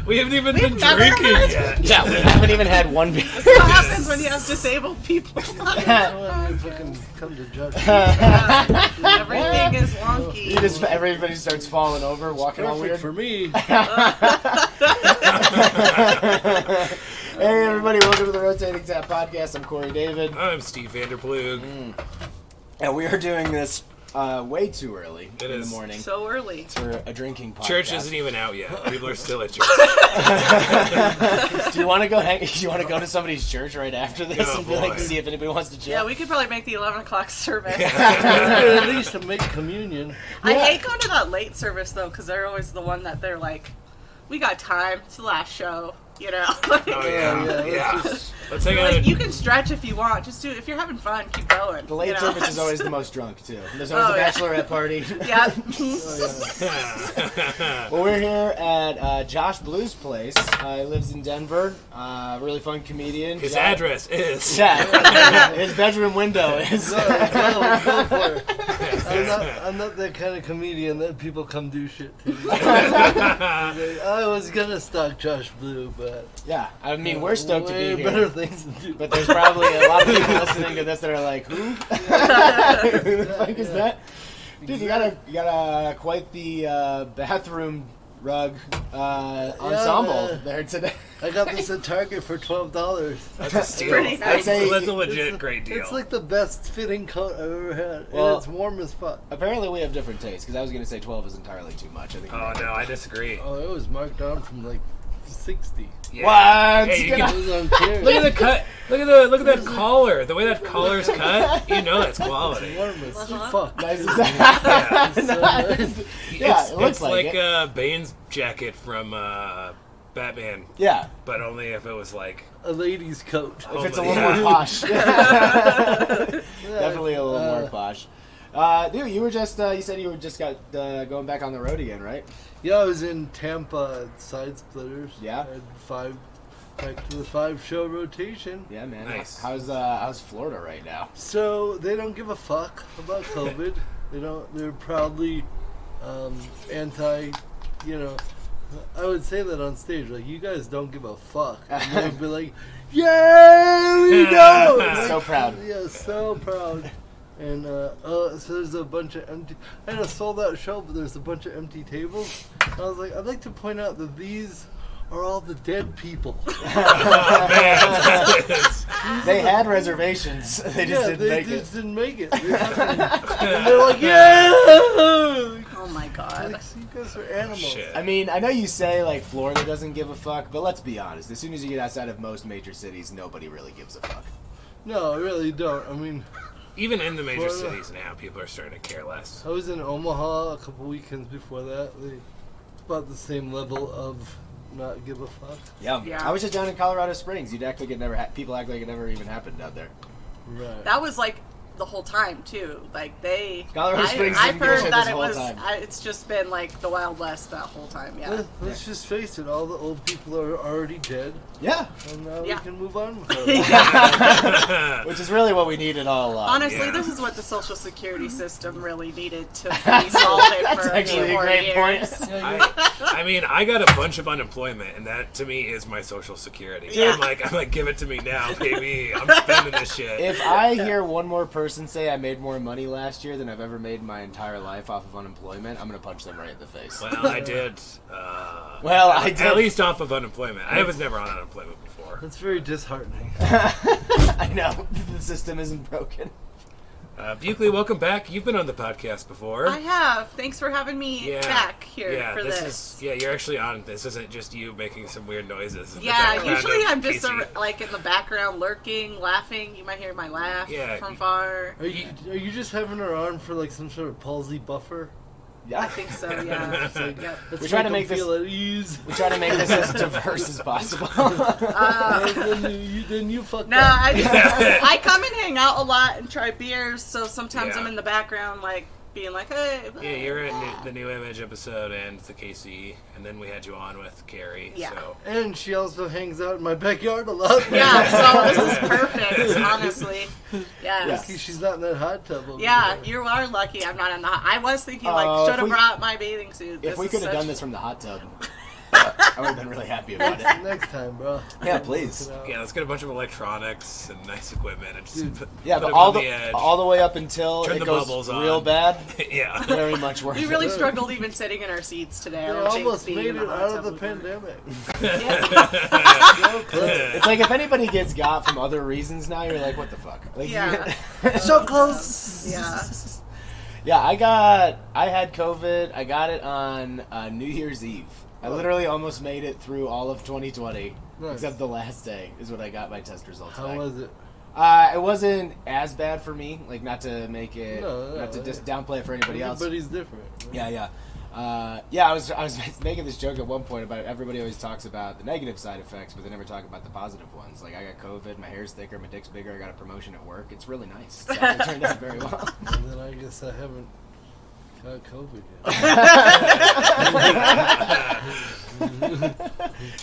We haven't even been drinking yet. Yeah, we haven't even had one beer. That's what happens when you have disabled people. You fucking come to judge. Everything is wonky. Everybody starts falling over, walking all weird. For me. Hey everybody, welcome to the Rotating Tap Podcast. I'm Corey David. I'm Steve Vanderplug. And we are doing this way too early in the morning. So early. It's for a drinking podcast. Church isn't even out yet. People are still at church. Do you want to go Do you want to go to somebody's church right after this Oh, and be like, boy. see if anybody wants to chill? Yeah, we could probably make the 11 o'clock service. At least to make communion. I hate going to that late service, though, because they're always the one that they're like, we got time. It's the last show. You know? Oh, yeah. Let's hang out. You can stretch if you want. Just do it. If you're having fun, keep going. The late service is always the most drunk, too. There's always a bachelorette party. Yeah. Well, we're here at Josh Blue's place. He lives in Denver. Really fun comedian. His address is. Yeah. His bedroom window is. Go for it. I'm not that kind of comedian that people come do shit to. I was gonna stalk Josh Blue, but Yeah, I mean, we're stoked to be here. better things to do. But there's probably a lot of people listening to this that are like, who? Who the fuck is that? Dude, you got quite the bathroom rug ensemble there today. I got this at Target for $12. That's a steal. Pretty nice. That's a legit great deal. It's like the best fitting coat I've ever had. Well, and it's warm as fuck. Apparently we have different tastes, because I was going to say 12 is entirely too much. I think. Oh, no, I disagree. Oh, it was marked down from like 60. Yeah. What? Hey, you Get can- It was on clear. Look at the cut. Look at that collar. The way that collar's cut, you know that's quality. Warm as Uh-huh. fuck. Nice. Yeah. Yeah, it looks it's like it. Bane's jacket from Batman, Yeah, but only if it was like. A lady's coat. if it's a my little God. more posh. Definitely a little more posh. Dude, you said you were just going back on the road again, right? Yeah, I was in Tampa at Side Splitters. Yeah. I had back to the 5-show rotation. Yeah, man. Nice. How's Florida right now? So they don't give a fuck about COVID. They're proudly anti, I would say that on stage, like, you guys don't give a fuck. And they'd be like, yeah, we go! So proud. Yeah, so proud. And so there's a bunch of empty. I had a sold out show, but there's a bunch of empty tables. I was like, I'd like to point out that these are all the dead people. They had reservations. They just didn't make it. didn't make it. And they're like, yeah! Oh my god. Like, you guys are animals. Shit. I mean, I know you say, like, Florida doesn't give a fuck, but let's be honest. As soon as you get outside of most major cities, nobody really gives a fuck. No, I really don't. I mean, Even in the major Florida. cities now, people are starting to care less. I was in Omaha a couple weekends before that. About the same level of not give a fuck. Yeah. Yeah. I was just down in Colorado Springs. People act like it never even happened out there. Right. That was like the whole time too. Like Colorado Springs I've didn't give a heard shit that this it whole was. time. It's just been like the Wild West that whole time. Yeah. Let's just face it, all the old people are already dead, Yeah. and now Yeah. we can move on with it. Which is really what we need it all along. Honestly, Yeah. this is what the Social Security system really needed to be solved for a actually few a more great years. point. I mean, I got a bunch of unemployment, and that to me is my social security. Yeah. I'm like, give it to me now, baby. I'm spending this shit. If I hear one more person say I made more money last year than I've ever made in my entire life off of unemployment, I'm going to punch them right in the face. Well, I did. I did. At least off of unemployment. I was never on unemployment before. That's very disheartening. I know. The system isn't broken. Buchele, welcome back. You've been on the podcast before. I have. Thanks for having me back here for this. You're actually on. This isn't just you making some weird noises. In the Yeah, background usually of I'm just Casey. like in the background lurking, laughing. You might hear my laugh from far. Are you just having her on for like some sort of palsy buffer? Yeah. I think so, yeah. Yep. Let's trying to them make this- feel at ease. We try to make this as diverse as possible. Then you fucked No, up. I come and hang out a lot and try beers, so sometimes Yeah. I'm in the background, like, being like, hey. Yeah, you're in the New Image episode and the KC, and then we had you on with Carrie. Yeah. So. And she also hangs out in my backyard a lot. Yeah, so this is perfect, honestly. Yes. Lucky she's not in that hot tub over Yeah, there. you are lucky I'm not in the hot. I was thinking, If should have we- brought my bathing suit. If we is could have such- done this from the hot tub. I would have been really happy about it. Next time, bro. Yeah, please. Yeah, let's get a bunch of electronics and nice equipment and just Dude. put Yeah, it but on the edge. all the way up until Turn it the goes bubbles on. real bad. Yeah. Very much worth We it. really struggled even sitting in our seats today. I They don't think almost being made in it the hot out of tub the would work. pandemic. Yeah. So close. It's like if anybody gets got from other reasons now, you're like, what the fuck? Like, Yeah. So close. Yeah. Yeah, I had COVID. I got it on New Year's Eve. I literally almost made it through all of 2020, Nice. except the last day is when I got my test results How back. was it? It wasn't as bad for me. Like, not to make it, No, not to yeah. just downplay it for anybody else. Everybody's different. Yeah. I was making this joke at one point about everybody always talks about the negative side effects, but they never talk about the positive ones. Like, I got COVID, my hair's thicker, my dick's bigger, I got a promotion at work. It's really nice. It's actually turned out very well. And then I guess I haven't got COVID yet.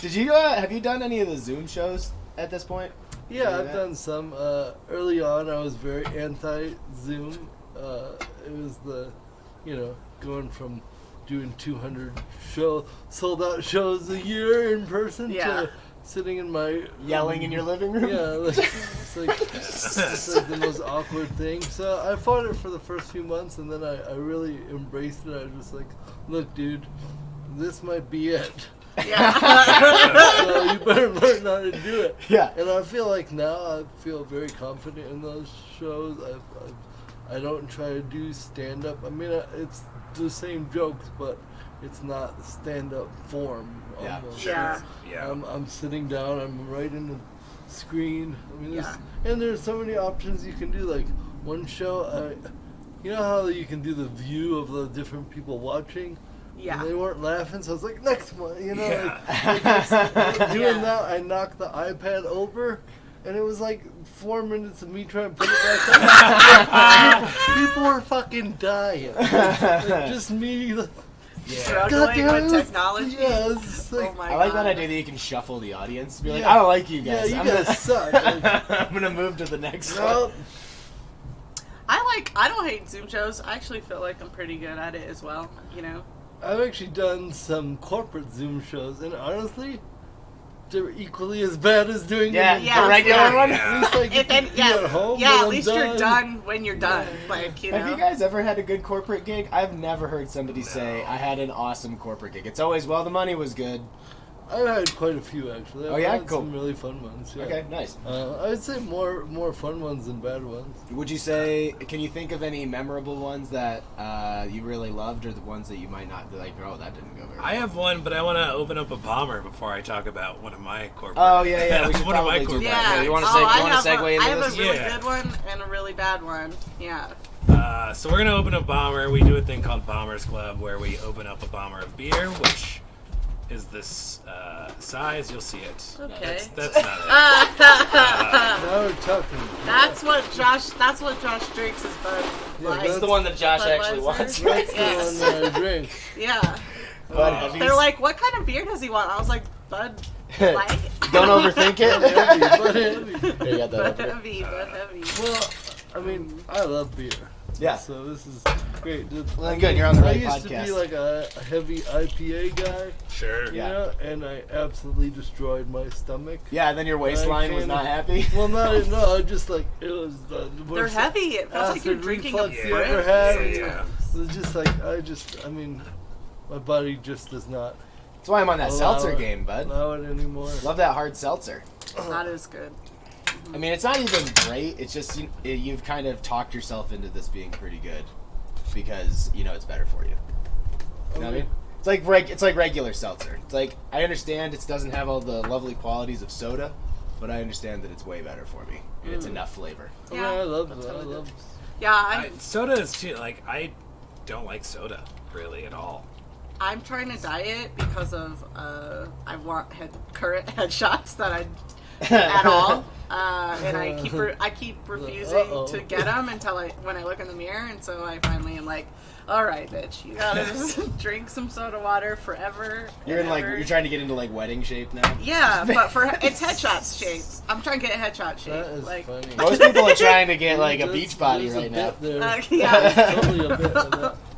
Did you have you done any of the Zoom shows at this point? Yeah, I've Yeah. done some. Early on, I was very anti-Zoom. It was going from doing 200 sold-out shows a year in person Yeah. to sitting in my Yelling in your living room? Yeah, it's like the most awkward thing. So I fought it for the first few months, and then I really embraced it. I was just like, look, dude, this might be it. Yeah. So you better learn how to do it. Yeah. And I feel like now I feel very confident in those shows. I don't try to do stand-up. I mean, it's the same jokes, but it's not stand-up form. Yeah, almost. Sure. Yeah. Yeah. I'm sitting down. I'm right in the screen. I mean, and there's so many options you can do. Like one show, you know how you can do the view of the different people watching. Yeah. And they weren't laughing, so I was like, next one, you know. Yeah. Like, doing Yeah. that, I knocked the iPad over, and it was like 4 minutes of me trying to put it back on. People were fucking dying. Like, just me. Struggling with technology. Yeah, it's like, Oh my I like that God. idea that you can shuffle the audience. Be like, Yeah. I don't like you yeah, guys. you I'm guys gonna, suck. Like, I'm gonna move to the next one. no, I don't hate Zoom shows. I actually feel like I'm pretty good at it as well, you know. I've actually done some corporate Zoom shows, and honestly, they're equally as bad as doing Yeah, them in Yeah, the person. regular yeah. one. At least I get to be at home when at I'm least done. you're done when you're done. Like, you know. Have you guys ever had a good corporate gig? I've never heard somebody say I had an awesome corporate gig. It's always, well, the money was good. I've had quite a few actually. I've Oh, yeah? had Cool. some really fun ones. Yeah. Okay, nice. I would say more fun ones than bad ones. Would you say, can you think of any memorable ones that you really loved, or the ones that you might not, like, oh, that didn't go very well? I have one, but I want to open up a bomber before I talk about one of my corporate. Oh, yeah, we should one of my probably do corporate. that. Yeah. You wanna Oh, seg- I you wanna have segue into I have this? a really Yeah. good one and a really bad one. Yeah. So we're gonna open a bomber. We do a thing called Bombers Club, where we open up a bomber of beer, which is this size. You'll see it. Okay. That's not it. Now we're talking. That's what Josh drinks is Bud. Yeah, Light. That's the one that Josh actually Budweiser. wants. That's Yes. the one that I drink. Yeah. Bud Heavies. They're like, what kind of beer does he want? I was like, Bud Light. Don't overthink But it. heavy, but heavy. There you got that Bud opener. Heavy, Bud Heavy. Well, I mean, I love beer. Yeah. So this is great. Well, then good, you're on the right I used to podcast. be like a heavy IPA guy, Sure. you Yeah. know, and I absolutely destroyed my stomach. Yeah, and then your waistline was not happy. Well, no, just like it was the They're worst heavy. It feels like you're acid drinking a reflux brick. you ever had. Yeah. It was just like I mean, my body just does not That's why I'm on that allow seltzer it- game, bud. allow it anymore. Love that hard seltzer. Not as good. I mean, it's not even great. It's just you've kind of talked yourself into this being pretty good because you know it's better for you. You know what I mean? It's like regular seltzer. It's like I understand it doesn't have all the lovely qualities of soda, but I understand that it's way better for me and it's enough flavor. I mean, Yeah, I love that's that. I what I love. Yeah, Soda is too. Like I don't like soda really at all. I'm trying to diet because of I want current headshots that I at all, and I keep refusing Uh-oh. to get them until when I look in the mirror, and so I finally am like, all right, bitch, you gotta just drink some soda water forever. You're in and like ever. you're trying to get into like wedding shape now. Yeah, but it's headshots shape. I'm trying to get headshot shape. That is like, funny. Most people are trying to get like a There's- beach body there's a right now. bit there. yeah. Totally a bit of that.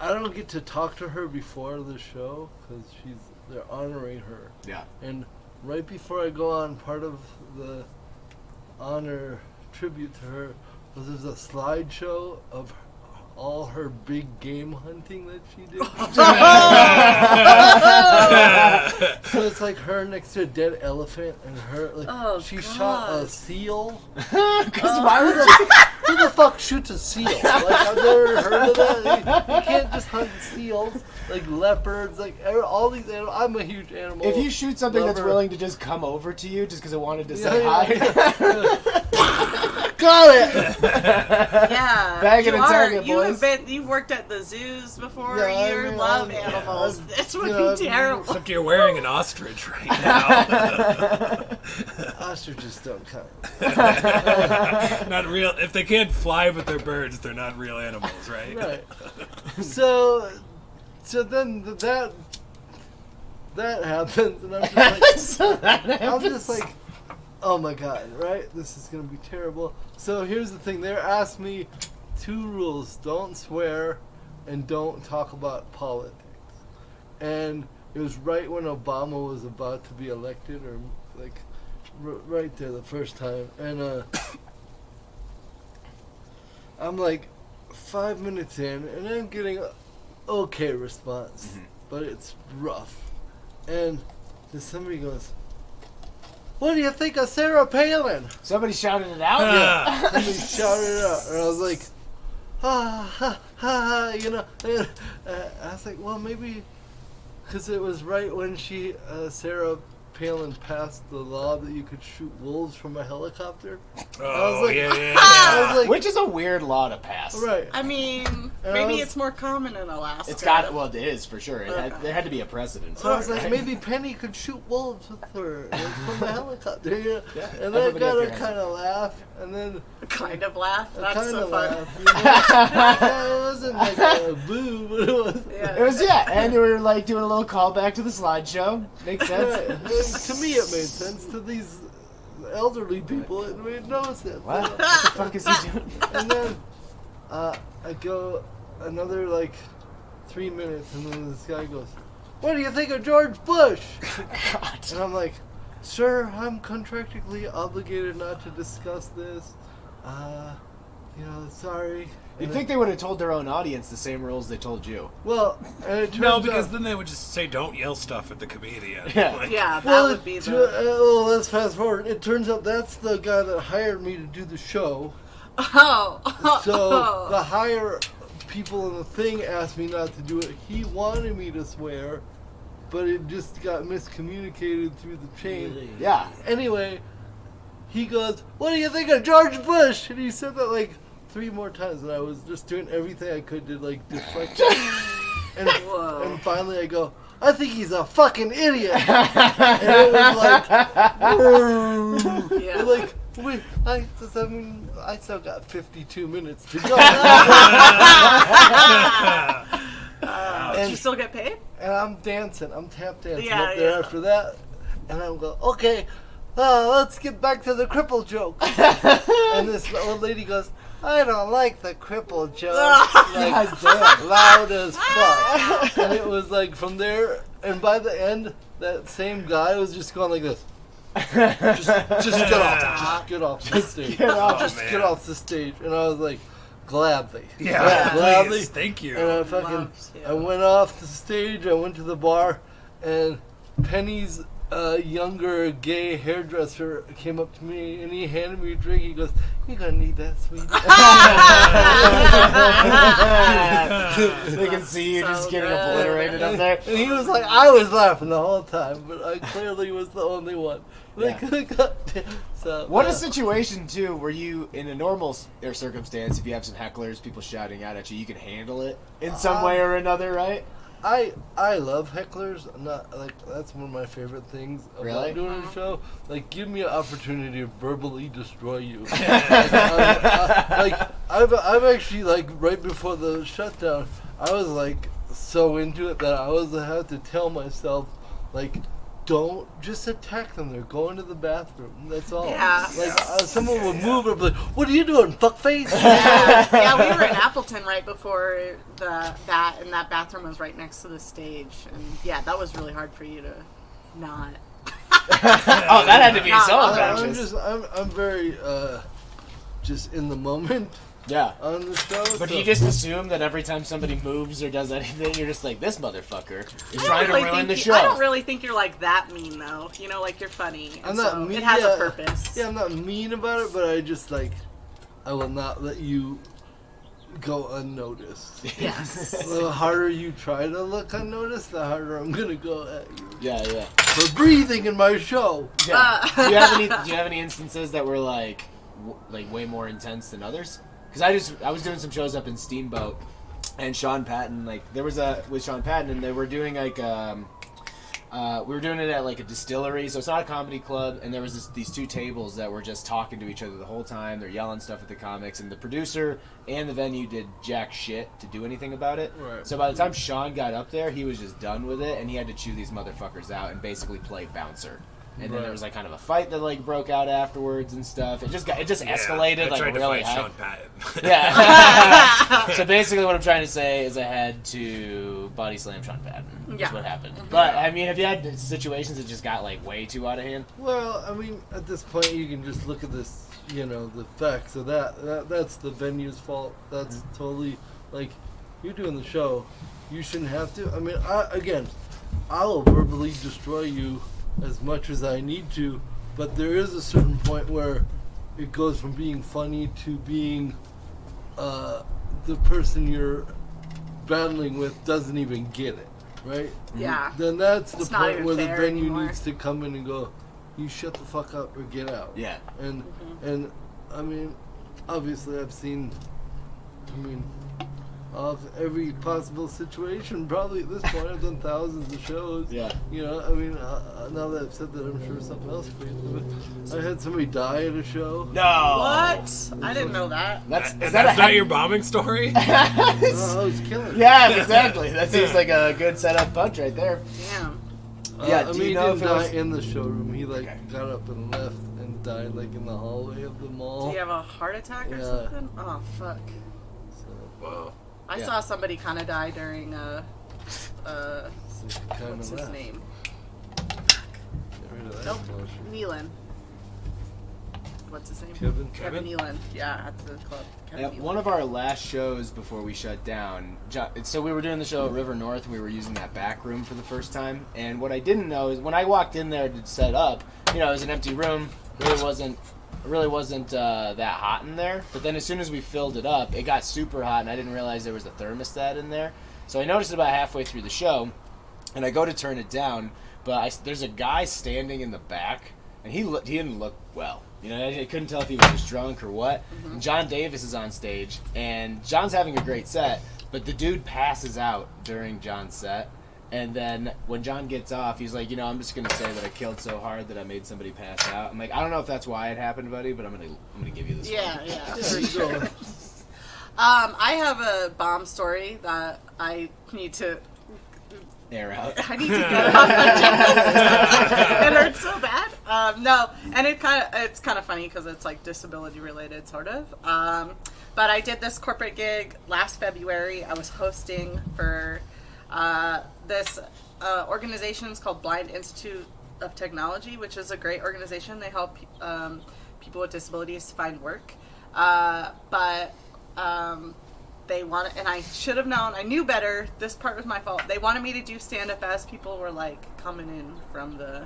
I don't get to talk to her before the show because they're honoring her. Yeah. And right before I go on, part of the honor tribute to her was there's a slideshow of all her big game hunting that she did. So it's like her next to a dead elephant and her like she shot a seal. Why would Who the fuck shoots a seal? Like I've never heard of that. You can't just hunt seals, like leopards, like all these animals. I'm a huge animal. if you shoot something that's lover. willing to just come over to you just because it wanted to say Yeah. hi. Got it. Yeah, Bag it you and target, You have boys. you've worked at the zoos before. Yeah, you I mean, love I'm- animals. I'm- This would you know, be terrible. Except you're wearing an ostrich right now. Ostriches don't count. Not real. If they can't fly with their birds, they're not real animals, right? Right. So then that happens, and I'm just like, So that I'm happens. just like, oh my god, right? This is gonna be terrible. So here's the thing: they asked me 2 rules: don't swear, and don't talk about politics. And it was right when Obama was about to be elected, or like right there the first time, and I'm like 5 minutes in, and I'm getting a okay response, but it's rough. And then somebody goes, "What do you think of Sarah Palin?" Somebody shouted it out. Ah. Somebody shouted it out, and I was like, ha ha ha, you know. And, I was like, well, maybe because it was right when Sarah Palin passed the law that you could shoot wolves from a helicopter. Oh, like- yeah. I was like, Which is a weird law to pass. right. I mean, And I maybe was- it's more common in Alaska. It's got well, it is for sure. There had to be a precedent. So I was like, right? maybe Penny could shoot wolves with her from the helicopter. You know? Yeah, And that everybody got up her there has kind of laugh, and then kind of laugh. I That's kind so of fun. laugh. You know? It wasn't like a boo, but it was. Yeah. It was and we were like doing a little callback to the slideshow. Makes sense. Right. And to me, it made sense. To these elderly people, it made no sense. What? What the fuck is he doing? And then I go another like 3 minutes, and then this guy goes, "What do you think of George Bush?" God. And I'm like, "Sir, I'm contractually obligated not to discuss this. Sorry." You'd And think they would have told their own audience the same rules they told you. well, and it turns No, because out, then they would just say, "Don't yell stuff at the comedian." Yeah. Like, Yeah, that well, would be the. let's fast forward. It turns out that's the guy that hired me to do the show. Oh. So the higher people in the thing asked me not to do it. He wanted me to swear, but it just got miscommunicated through the chain. Yeah. Anyway, he goes, "What do you think of George Bush?" And he said that like 3 more times, and I was just doing everything I could to like deflect it. Whoa. And finally I go, "I think he's a fucking idiot." And it was like, Yeah. like, wait, I still got 52 minutes to go. Do you still get paid? And I'm dancing. I'm tap dancing Yeah, up there yeah. after that. And I'm going, okay, let's get back to the cripple joke. And this old lady goes, "I don't like the cripple joke." Like, God damn. loud as fuck. And it was like from there, and by the end, that same guy was just going like this. Just get off. Just get off the stage. get off. Just Oh, man. get off the stage. And I was like, gladly. Yeah, Gladly. please, thank you. And Loves you. I went off the stage, I went to the bar, and Penny's younger gay hairdresser came up to me and he handed me a drink. He goes, "You're gonna need that, sweetie." They can see you just So getting good. obliterated up there. And he was like, I was laughing the whole time, but I clearly was the only one. Like, so, What a situation too, where you, in a normal circumstance, if you have some hecklers, people shouting out at you, you can handle it in some way or another, right? I love hecklers. I'm not like that's one of my favorite things about Really? doing a show. Like, give me an opportunity to verbally destroy you. I've actually like right before the shutdown, I was like so into it that I had to tell myself like don't just attack them. They're going to the bathroom. That's all. Yeah. Like someone would move and be like, "What are you doing, fuckface?" Yeah, we were in Appleton right before that, and that bathroom was right next to the stage, and yeah, that was really hard for you to not. Oh, that had to be so I'm obnoxious. I'm very just in the moment Yeah. on the show. But so- you just assume that every time somebody moves or does anything, you're just like, this motherfucker is I trying don't to really ruin the think show. I don't really think you're like that mean though. You know, like you're funny. I'm and not so mean. It has yeah, a purpose. Yeah, I'm not mean about it, but I just like I will not let you go unnoticed. Yes. The harder you try to look unnoticed, the harder I'm gonna go at you Yeah. for breathing in my show. Yeah. Do you have any instances that were like way more intense than others? Because I was doing some shows up in Steamboat, and Sean Patton, with Sean Patton, and they were doing we were doing it at like a distillery, so it's not a comedy club, and there was these two tables that were just talking to each other the whole time. They're yelling stuff at the comics, and the producer and the venue did jack shit to do anything about it. Right. So by the time Sean got up there, he was just done with it, and he had to chew these motherfuckers out and basically play bouncer. And then there was like kind of a fight that like broke out afterwards and stuff. It just escalated I like tried to really fight high. Sean Patton. Yeah. So basically, what I'm trying to say is I had to body slam Sean Patton. Yeah. That's what happened. But I mean, have you had situations that just got like way too out of hand? Well, I mean, at this point, you can just look at this, the facts of that's the venue's fault. That's totally, like, you're doing the show. You shouldn't have to. I mean, I'll verbally destroy you as much as I need to, but there is a certain point where it goes from being funny to being the person you're battling with doesn't even get it, right? Yeah. Then that's It's the not point even where the fair venue anymore. needs to come in and go, you shut the fuck up or get out. Yeah. And I mean, obviously I've seen, of every possible situation. Probably at this point I've done thousands of shows. Yeah. Now that I've said that, I'm sure something else crazy. I had somebody die at a show. No. What? I didn't know that. That's That's not your bombing story? I was killing it. Yeah, exactly. That seems like a good setup punch right there. Damn. Yeah, I do mean, you know he if didn't it die was... in the showroom. He Okay. got up and left and died in the hallway of the mall. Do you have a heart attack or Yeah. something? Oh fuck. So, Whoa. I Yeah. saw somebody kind of die during it's kind what's of his left. name? Get rid of that Nope. emotion. Nealon. What's his name? Kevin? Kevin Nealon. Yeah, at the club. Kevin At Nealon. one of our last shows before we shut down, so we were doing the show at River North, and we were using that back room for the first time. And what I didn't know is when I walked in there to set up, it was an empty room. Really wasn't that hot in there. But then as soon as we filled it up, it got super hot, and I didn't realize there was a thermostat in there. So I noticed it about halfway through the show, and I go to turn it down, but there's a guy standing in the back, and he didn't look well. I couldn't tell if he was just drunk or what. Mm-hmm. And John Davis is on stage, and John's having a great set, but the dude passes out during John's set. And then when John gets off, he's like, I'm just gonna say that I killed so hard that I made somebody pass out. I'm like, I don't know if that's why it happened, buddy, but I'm gonna give you this. Yeah, one. yeah. There you go. I have a bomb story that I need to Air out. get it off my chest. It hurts so bad. No, and it's kind of funny because it's like disability related, sort of. But I did this corporate gig last February. I was hosting for this organization. It's called Blind Institute of Technology, which is a great organization. They help people with disabilities find work. But they wanted, and I should have known. I knew better. This part was my fault. They wanted me to do stand-up as people were like coming in from the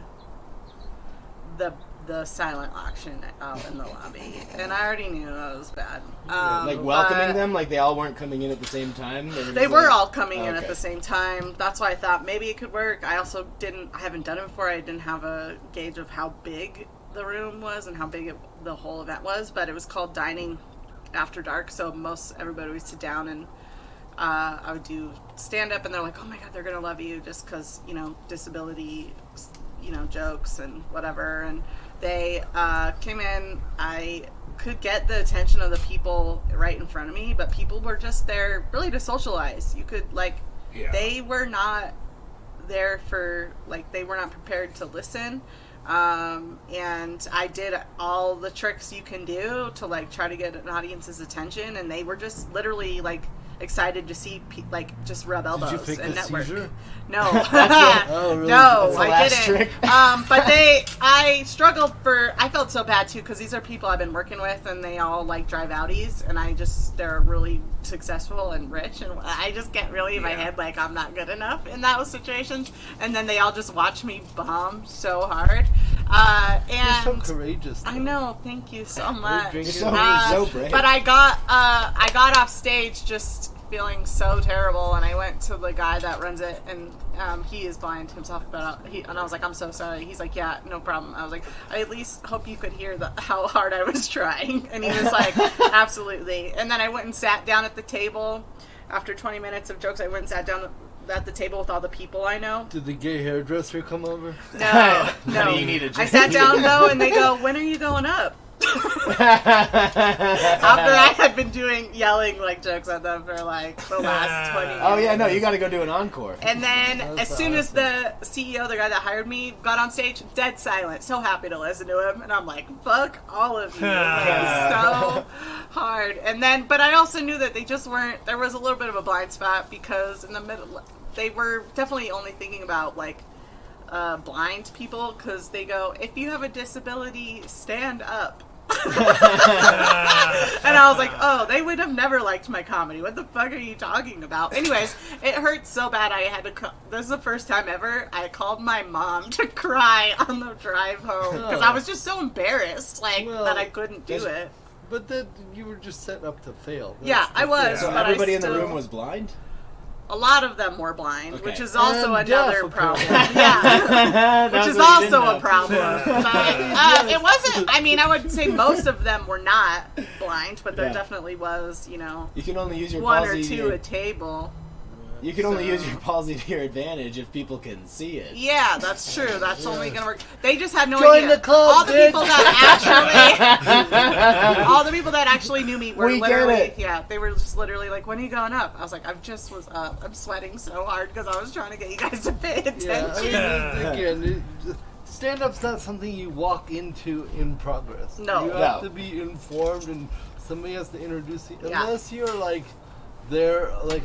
silent auction out in the lobby, and I already knew that was bad. Like welcoming but them, like they all weren't coming in at the same time. They were all coming in at Okay. the same time. That's why I thought maybe it could work. I also I haven't done it before. I didn't have a gauge of how big the room was and how big the whole event was, but it was called Dining After Dark, so everybody would sit down and I would do stand up, and they're like, oh my god, they're gonna love you just because disability jokes and whatever. And they came in. I could get the attention of the people right in front of me, but people were just there really to socialize. You could Yeah. they were not there for, like, they were not prepared to listen. And I did all the tricks you can do to, like, try to get an audience's attention, and they were just literally, like, excited to see just rub elbows Did you pick and the network. seizure? No, Oh, really? no, That's the I last didn't. trick? But I struggled I felt so bad too, because these are people I've been working with, and they all like drive Audis, and they're really successful and rich, and I just get really in my head like I'm not good enough in those situations, and then they all just watch me bomb so hard. And You're so courageous. Though. I know, thank you so much. You're so brave. But I got off stage just feeling so terrible, and I went to the guy that runs it, and he is blind himself, but and I was like, I'm so sorry. He's like, yeah, no problem. I was like, I at least hope you could hear how hard I was trying. And he was like, absolutely. And then I went and sat down at the table. After 20 minutes of jokes, I went and sat down at the table with all the people I know. Did the gay hairdresser come over? No. Honey, you need a I drink. sat down though, and they go, when are you going up? After I had been yelling like jokes at them for like the last 20 minutes. Oh yeah, no, you got to go do an encore. And then That's as soon as awesome. the CEO, the guy that hired me, got on stage, dead silent, so happy to listen to him. And I'm like, fuck all of you. Like, so hard. And then, but I also knew that they just weren't, there was a little bit of a blind spot, because in the middle, they were definitely only thinking about like blind people, because they go, if you have a disability, stand up. And I was like, oh, they would have never liked my comedy. What the fuck are you talking about? Anyways, it hurt so bad I had to this is the first time ever I called my mom to cry on the drive home, because I was just so embarrassed that I couldn't do it. But then you were just set up to fail. Yeah, I was. So but everybody I in the still- room was blind? A lot of them were blind, Okay. which is also And deaf, another problem. apparently. Yeah. Which is also a problem. Yeah. But it wasn't, I mean, I would say most of them were not blind, but there Yeah. definitely was, You can only use your one palsy or to two your, a table. you can only so- use your palsy to your advantage if people can see it. Yeah, that's true. That's only going to work. They just had no Join idea. the club, all the bitch. people that actually, all the people that actually knew me were We get literally, it. yeah, they were just literally like, "When are you going up?" I was like, "I just was up. I'm sweating so hard because I was trying to get you guys to pay attention." Yeah, I mean, again, stand-up's not something you walk into in progress. No. You No. have to be informed, and somebody has to introduce you. Yeah. Unless you're like, they're like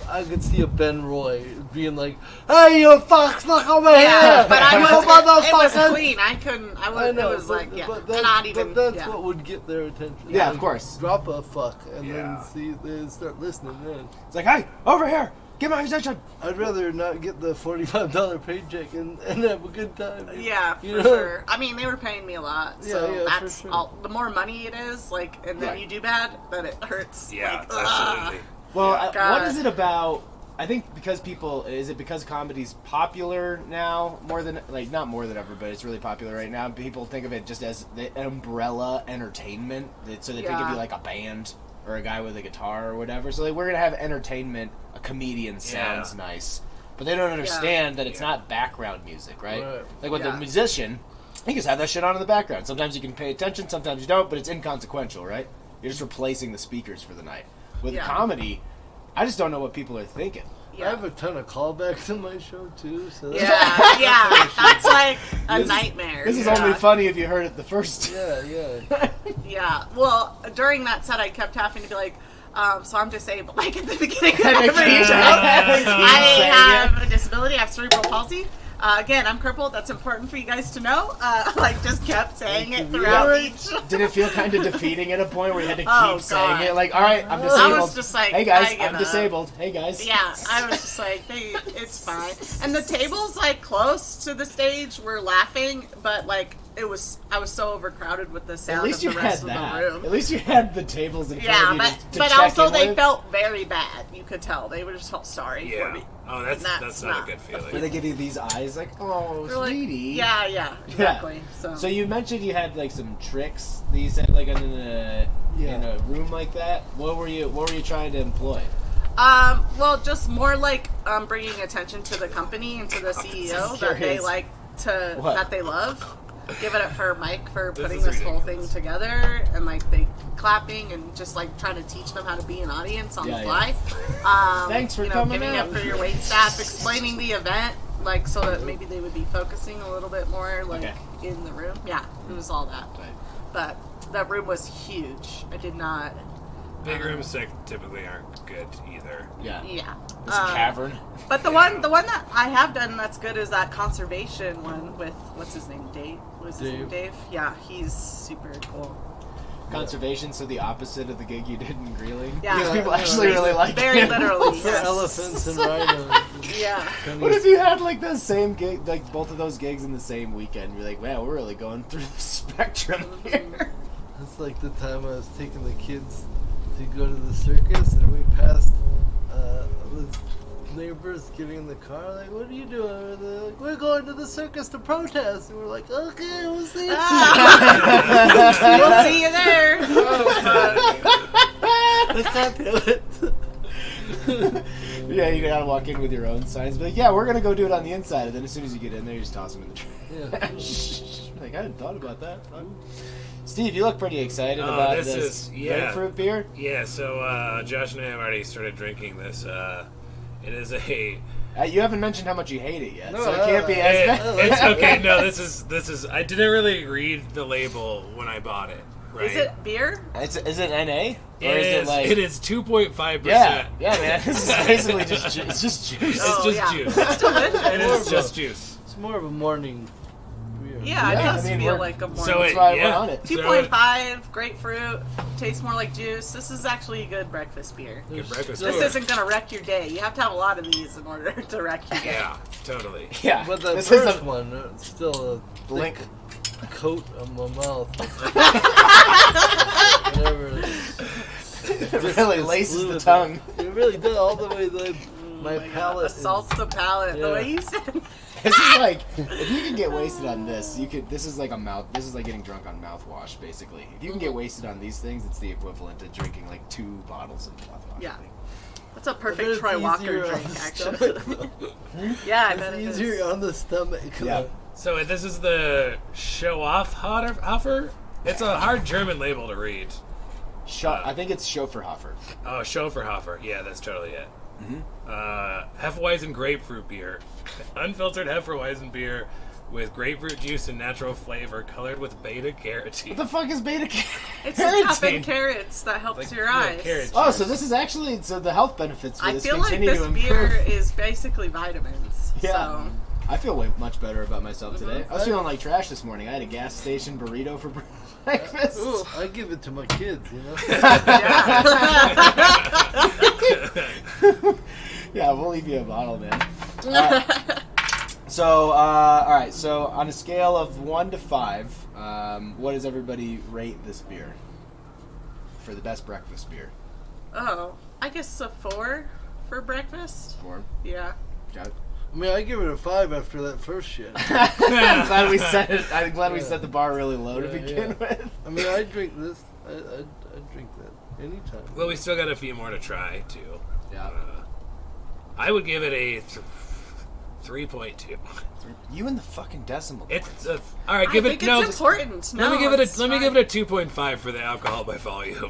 I could see a Ben Roy being like, "Hey, you fuck over Yeah, here!" but I You was. It was motherfucker!" clean. I couldn't. I was. I know, It was but, like, yeah, but that's, not even. But that's yeah. what would get their attention. Yeah, Like, of course. Drop a fuck and Yeah. then see they start listening. Then It's like, hey, over here, get my attention. I'd rather not get the $45 paycheck and have a good time. Yeah, for You know? sure. I mean, they were paying me a lot, so Yeah, yeah, for that's sure. all. The more money it is, like, and then Right. you do bad, then it hurts. Yeah, like, absolutely. Well, Yeah. what God. is it about? I think because because comedy's popular now more than, like, not more than ever, but it's really popular right now. People think of it just as the umbrella entertainment. So they think of Yeah. you like a band or a guy with a guitar or whatever. So like, we're gonna have entertainment. A comedian sounds nice, but they don't understand that it's not background music, right? Right. Like with Yeah. the musician, you just have that shit on in the background. Sometimes you can pay attention, sometimes you don't, but it's inconsequential, right? You're just replacing the speakers for the night. With Yeah. comedy, I just don't know what people are thinking. I have a ton of callbacks in my show too. So that's Yeah, that's like a This- nightmare. This is yeah. only funny if you heard it the first. yeah. Yeah. Well, during that set, I kept having to be like, so I'm disabled. Like at the beginning of Keep every saying show, it. I have a disability. I have cerebral palsy. Again, I'm crippled. That's important for you guys to know. Like, just kept saying it throughout Really? each. Did it feel kind of defeating at a point where you had to keep Oh, saying God. it? Like, all right, I'm I disabled. was just like, hey guys, I give I'm up. disabled. Hey guys. Yeah, I was just like, it's fine. And the tables like close to the stage were laughing, but like I was so overcrowded with the sound At least of you the had rest of that. the room. At least you had the tables in front Yeah, of you to but check also in they with. felt very bad. You could tell they were just felt sorry for Yeah. me. Oh, that's That's not not- a good Where feeling. they give you these eyes, like, oh, They're like, sweetie. yeah, exactly. So you mentioned you had like some tricks that you said like in a room like that. What were you trying to employ? Well, just more like bringing attention to the company and to the CEO that they curious. like to What? that they love. Give it up for Mike for This putting is this whole thing ridiculous. together and like they clapping and just like trying to teach them how to be an audience on Yeah, the yeah. fly. Thanks for you know, coming giving out. up for your wait staff, explaining the event like so that maybe they would be focusing a little bit more, like Okay. in the room. Yeah, it was all that. Right. But that room was huge. I did not. Big rooms typically aren't good either. Yeah. Yeah. This cavern. But the one that I have done that's good is that conservation one with what's his name, Dave. What's his name, Dave? Yeah, he's super cool. Conservation, so the opposite of the gig you did in Greeley. Yeah. Because people actually really like Very it. literally. For yes. elephants and rhinos. Yeah. What if you had like the same gig, like both of those gigs in the same weekend? You're like, wow, we're really going through the spectrum here. It's like the time I was taking the kids to go to the circus, and we passed the neighbors getting in the car. Like, what are you doing? They're like, we're going to the circus to protest. And we're like, okay, we'll see you. We'll see you there. Let's not do it. Yeah, you gotta walk in with your own signs. But like, yeah, we're gonna go do it on the inside. And then as soon as you get in there, you just toss them in the trash. Like, I hadn't thought about that. Steve, you look pretty excited about this grapefruit beer. Yeah, so Josh and I have already started drinking this. It is a... You haven't mentioned how much you hate it yet, No, so it can't be as bad. It's okay. No, this is. I didn't really read the label when I bought it. Right? Is it beer? Is it NA? Or It is 2.5%. Yeah, man. This is basically just it's just juice. It's Oh, just yeah. juice. It's delicious. It is just juice. It's more of a morning beer. Yeah, it Yeah, does I mean, feel we're- like a morning. So That's why yeah. we're on it. So 2.5, grapefruit, tastes more like juice. This is actually a good breakfast beer. Good breakfast. This beer. isn't going to wreck your day. You have to have a lot of these in order to wreck your day. Yeah, totally. Yeah, But the this first is a one, it's still a blink. thick coat on my mouth. Whatever. It really It's laces the fluid. tongue. It really does all the way. My God, palate assaults the palate. The Yeah. way you said. This is like if you can get wasted on this, you could. This is like getting drunk on mouthwash, basically. If you can get wasted on these things, it's the equivalent to drinking like 2 bottles of mouthwash. Yeah. That's a But perfect it's Troy Walker easier on drink, the actually. stomach, though. Yeah, I bet it It's is. easier on the stomach. Yeah. So this is the show off offer. It's a hard German label to read. I think it's Schofferhofer. Oh, Schoferhofer. Yeah, that's totally it. Hefeweizen grapefruit beer. Unfiltered Hefeweizen beer with grapefruit juice and natural flavor colored with beta carotene. What the fuck is beta It's the cup carotene? and carrots that helps Like, your yeah, eyes. carrot Oh, juice. so this is actually the health benefits for I this feel like continue this to beer improve. is basically vitamins. Yeah. So. I feel way much better about myself today. Mm-hmm. I was feeling like trash this morning. I had a gas station burrito for breakfast. Ooh, I give it to my kids, you know. Yeah, we'll leave you a bottle, man. All right. So, on a scale of 1 to 5, what does everybody rate this beer for the best breakfast beer? Oh, I guess a 4 for breakfast. 4. Yeah. Got it. I mean, I give it a 5 after that first shit. I'm glad we set it. I'm glad we set the bar really low to Yeah, begin yeah. with. I mean, I drink this. I drink that anytime. Well, we still got a few more to try too. Yeah. I would give it a 3.2. You and the fucking decimal. It's all right. Give I it think no. it's important. Let me No, give it it's a 2.5 for the alcohol by volume.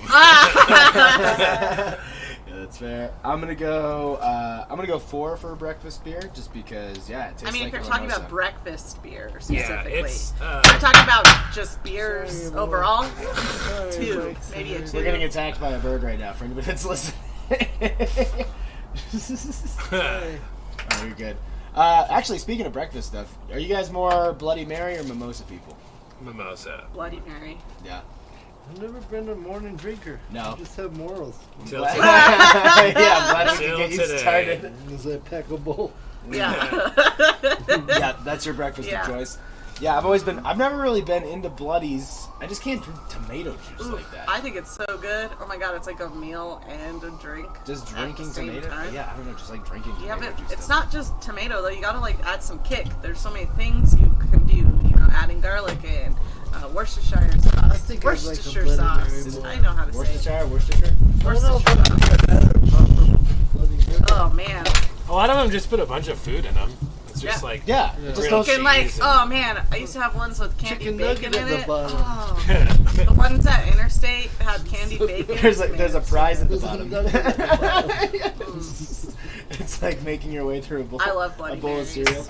Yeah, that's fair. I'm gonna go 4 for a breakfast beer, just because. Yeah, it tastes I mean, like if you're a talking mimosa. about breakfast beer Yeah, specifically. it's. We're talking about just beers Sorry, Mike. overall. Sorry, 2, Mike, maybe a sorry. 2. We're getting attacked by a bird right now for anybody that's listening. Oh, you're good. Actually, speaking of breakfast stuff, are you guys more Bloody Mary or mimosa people? Mimosa. Bloody Mary. Yeah. I've never been a morning drinker. No. I just have morals. Till Glad- today. yeah, I'm glad we Till can get you today. started. As I pack a bowl. Yeah. Yeah, that's your breakfast Yeah. of choice. Yeah, I've never really been into bloodies. I just can't drink tomato juice Ooh, like that. I think it's so good. Oh my god, it's like a meal and a drink. Just at drinking the same tomato? time. Yeah, I don't know, just like drinking Yeah, tomato but juice. it's doesn't- not just tomato though. You gotta like add some kick. There's so many things you can do. You know, adding garlic in, Worcestershire sauce. I think I'd like a Worcestershire Bloody sauce. Mary more. I know how to say it. Worcestershire? Worcestershire sauce. Oh man. A lot of them just put a bunch of food in them. That's It's just like Yeah. Yeah. Just grilled don't. Chicken, like, cheese and- oh man, I used to have ones with candy Chicken bacon nugget in at it. the bottom. Oh, the ones at Interstate had candy bacon. There's a prize at the Chicken bottom. nugget at the bottom. It's like making your way through a bowl. I love Bloody a bowl Marys. of cereal.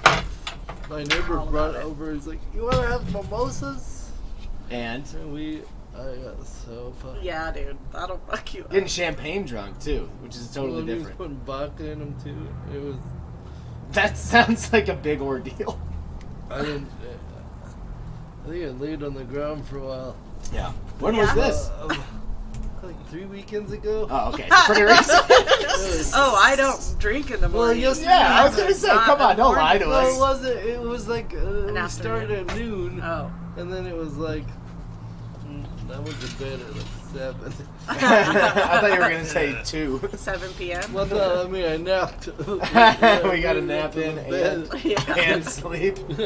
My neighbor All brought about it. over. He's like, "You want to have mimosas?" And And I got so fucked. Yeah, dude, that'll fuck you up. getting champagne drunk too, which is totally Well, he was different. putting vodka in them too. It was. That sounds like a big ordeal. I didn't. I think I laid on the ground for a while. Yeah. When was Yeah. this? Like 3 weekends ago. Oh, okay. It's pretty recent. It was- Oh, I don't drink in the Well, morning. yesterday- Yeah, I was gonna say, Not come on, in the don't lie morning. to No, us. it wasn't. It was like we afternoon. started at noon, Oh. and then it was like I went to bed at like 7. I thought you were gonna say 2. 7 p.m. Well, no, I mean I napped. We got a nap in bed. Yeah. and sleep. Those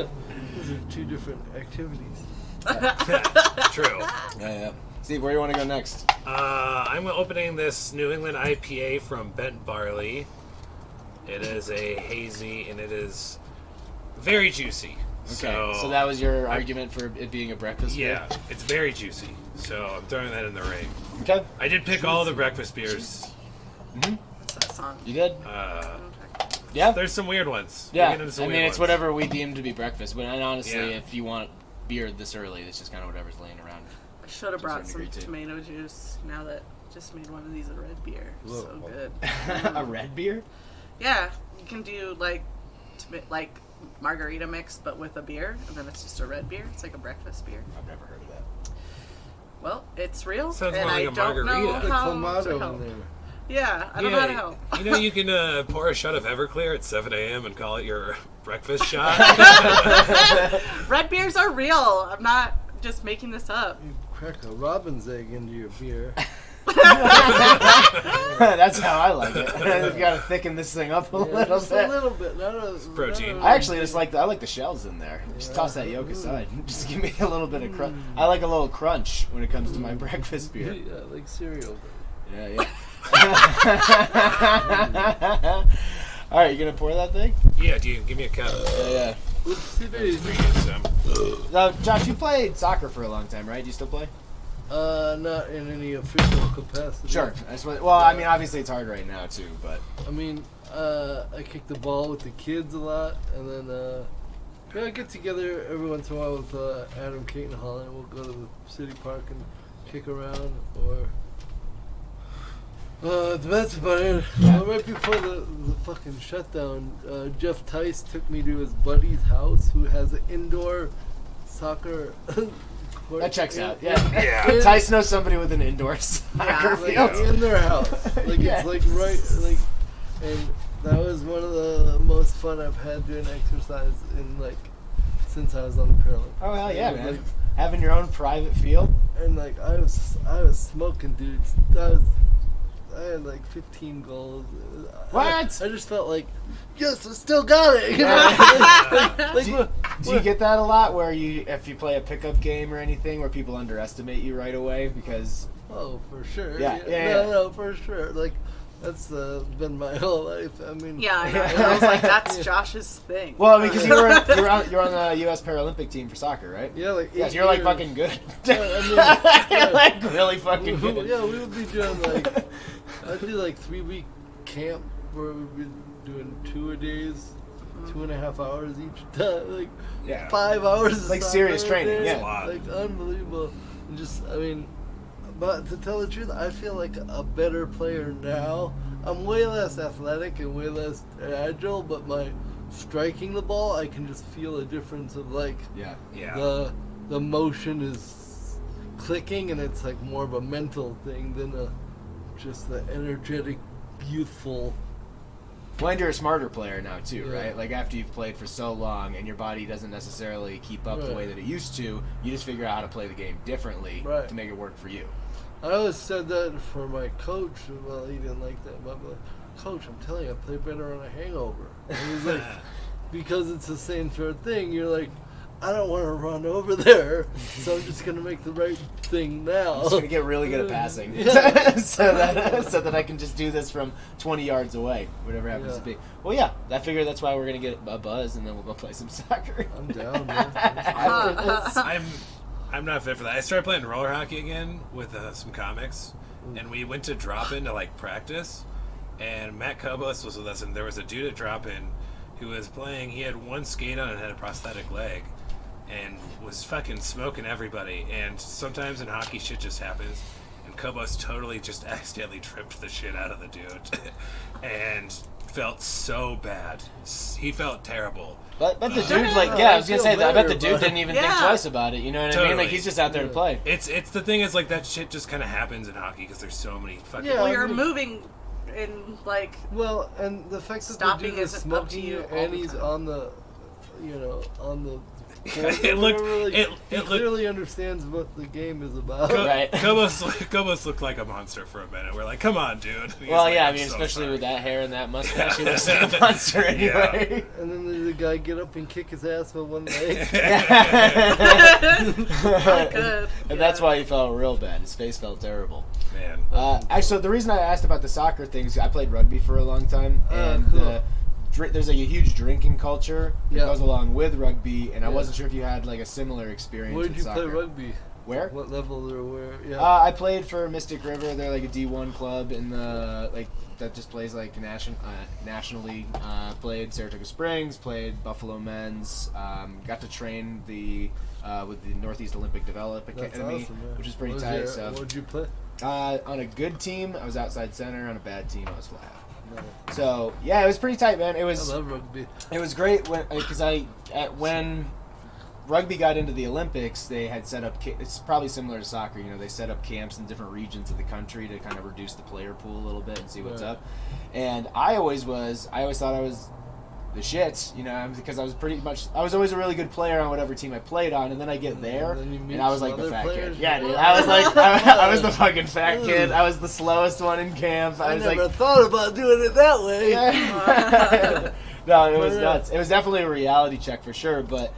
are 2 different activities. true. Yeah. Steve, where do you want to go next? I'm opening this New England IPA from Bent Barley. It is a hazy, and it is very juicy. Okay, so that was your argument for it being a breakfast beer? Yeah, it's very juicy. So I'm throwing that in the ring. Okay. I did pick all the breakfast beers. What's that song? You did? Uh, Yeah. there's some weird ones. We'll Yeah. get into some I mean, weird it's ones. whatever we deem to be breakfast. But honestly, Yeah. if you want beer this early, it's just kind of whatever's laying around. I should have brought To a some certain degree, too. tomato juice. Now that just made one of these a red beer. So Whoa. good. A red beer? Yeah, you can do like margarita mix, but with a beer, and then it's just a red beer. It's like a breakfast beer. I've never heard of that. Well, it's real, Sounds and more like I a don't know margarita. The how to clamato help. in there. Yeah, I don't know how to help. You know, you can pour a shot of Everclear at 7 a.m. and call it your breakfast shot. Red beers are real. I'm not just making this up. You crack a robin's egg into your beer. That's how I like it. You gotta thicken this thing up a little Just bit. a little bit. Not a, protein. I actually just like I like the shells in there. Just Yeah. toss that yolk aside. Just give me a little bit of crunch. I like a little crunch when it comes to my breakfast beer. Yeah, like cereal. Yeah, yeah. All right, you gonna pour that thing? Yeah, do you give me a cup? Yeah, Oopsie daisy. yeah. Josh, you played soccer for a long time, right? Do you still play? Not in any official capacity. Sure. Well, I mean, obviously it's hard right now too, but I mean, I kick the ball with the kids a lot, and then I get together every once in a while with Adam, Kate, and Holly. We'll go to the city park and kick around, or that's about it. Right before the fucking shutdown, Jeff Tice took me to his buddy's house, who has an indoor soccer. court. that checks out. Yeah. Yeah. Tice knows somebody with an indoor soccer Like field. in their house. Like Yes. it's like right like, and that was one of the most fun I've had doing exercise in like since I was on the Paralympics. Oh hell yeah, And, man! like, Having your own private field. and like I was smoking, dudes. I had like 15 goals. What? I just felt like, yes, I still got it. You know? Like, Do you get that a lot where if you play a pickup game or anything where people underestimate you right away because oh, for sure. Yeah. No, for sure. Like that's been my whole life. I mean, Yeah, I know. I was like, that's Josh's thing. well, I mean, because you're on the U.S. Paralympic team for soccer, right? Yeah, like Yeah, 8 so you're like years. fucking good. I You're like really fucking good. Yeah, we would be doing like I'd do like 3-week camp where we'd be doing 2-a-days, 2.5 hours each time, like Yeah. 5 hours. of Like soccer serious a training, day. yeah. That's a lot. Like unbelievable. And just, I mean, but to tell the truth, I feel like a better player now. I'm way less athletic and way less agile, but my striking the ball, I can just feel a difference of like Yeah. Yeah. the motion is clicking, and it's like more of a mental thing than just the energetic, youthful. Well, and you're a smarter player now too, Yeah. right? Like after you've played for so long and your body doesn't necessarily keep up the Right. way that it used to, you just figure out how to play the game differently Right. to make it work for you. I always said that for my coach. Well, he didn't like that, but I'm like, Coach, I'm telling you, I play better on a hangover. And he's like, because it's the same sort of thing. You're like, I don't want to run over there, so I'm just gonna make the right thing now. I'm just gonna get really good at passing, Yeah. so that I can just do this from 20 yards away, whatever happens to be. Well, yeah, I figure that's why we're gonna get a buzz, and then we'll go play some soccer. I'm down, man. I'm not fit for that. I started playing roller hockey again with some comics, and we went to drop-in to like practice, and Matt Cobos was with us, and there was a dude at drop-in who was playing. He had one skate on and had a prosthetic leg, and was fucking smoking everybody. And sometimes in hockey, shit just happens, and Cobos totally just accidentally tripped the shit out of the dude, and felt so bad. He felt terrible. But the dude, like, yeah, I was gonna say that. I bet the dude didn't even think Yeah. twice about it. You know what I mean? Totally. Like, he's just out there to play. It's the thing is, like, that shit just kind of happens in hockey because there's so many fucking. Yeah. Well, you're moving in, like, Well, and the fact that Stopping the dude is isn't up to smoking you all and the he's time. on the, on the. It looked- he it looked- clearly understands what the game is about. Right. Cobos looked like a monster for a minute. We're like, come on, dude. He's Well, like, yeah, I "I'm mean, so especially sorry." with that hair and that mustache, he looks like a monster anyway. And then there's a guy get up and kick his ass with one leg. I could. And that's why he felt real bad. His face felt terrible. Man. Actually, the reason I asked about the soccer things, I played rugby for a long time, and cool. there's a huge drinking culture that Yeah. goes along with rugby, and I Yeah. wasn't sure if you had like a similar experience Where did with you soccer. play rugby? Where? What level or where? Yeah. I played for Mystic River. They're like a D1 club in the that just plays like National League. Played Saratoga Springs. Played Buffalo Men's. Got to train with the Northeast Olympic Development That's Academy, awesome, man. which is pretty What tight. your- So what did you play? on a good team, I was outside center. On a bad team, I was fly out. No. So yeah, it was pretty tight, man. It I was love rugby. great when rugby got into the Olympics, they had set up. It's probably similar to soccer. You know, they set up camps in different regions of the country to kind of reduce the player pool a little bit and see what's Right. up. And I always thought I was the shit, you know, because I was always a really good player on whatever team I played on, and then I get there, And then you meet and I was some like the other fat players. kid. Yeah, dude, I was like, I was the fucking fat kid. I was the slowest one in camp. I I was never like, thought about doing it that way. no, it was nuts. It was definitely a reality check for sure. But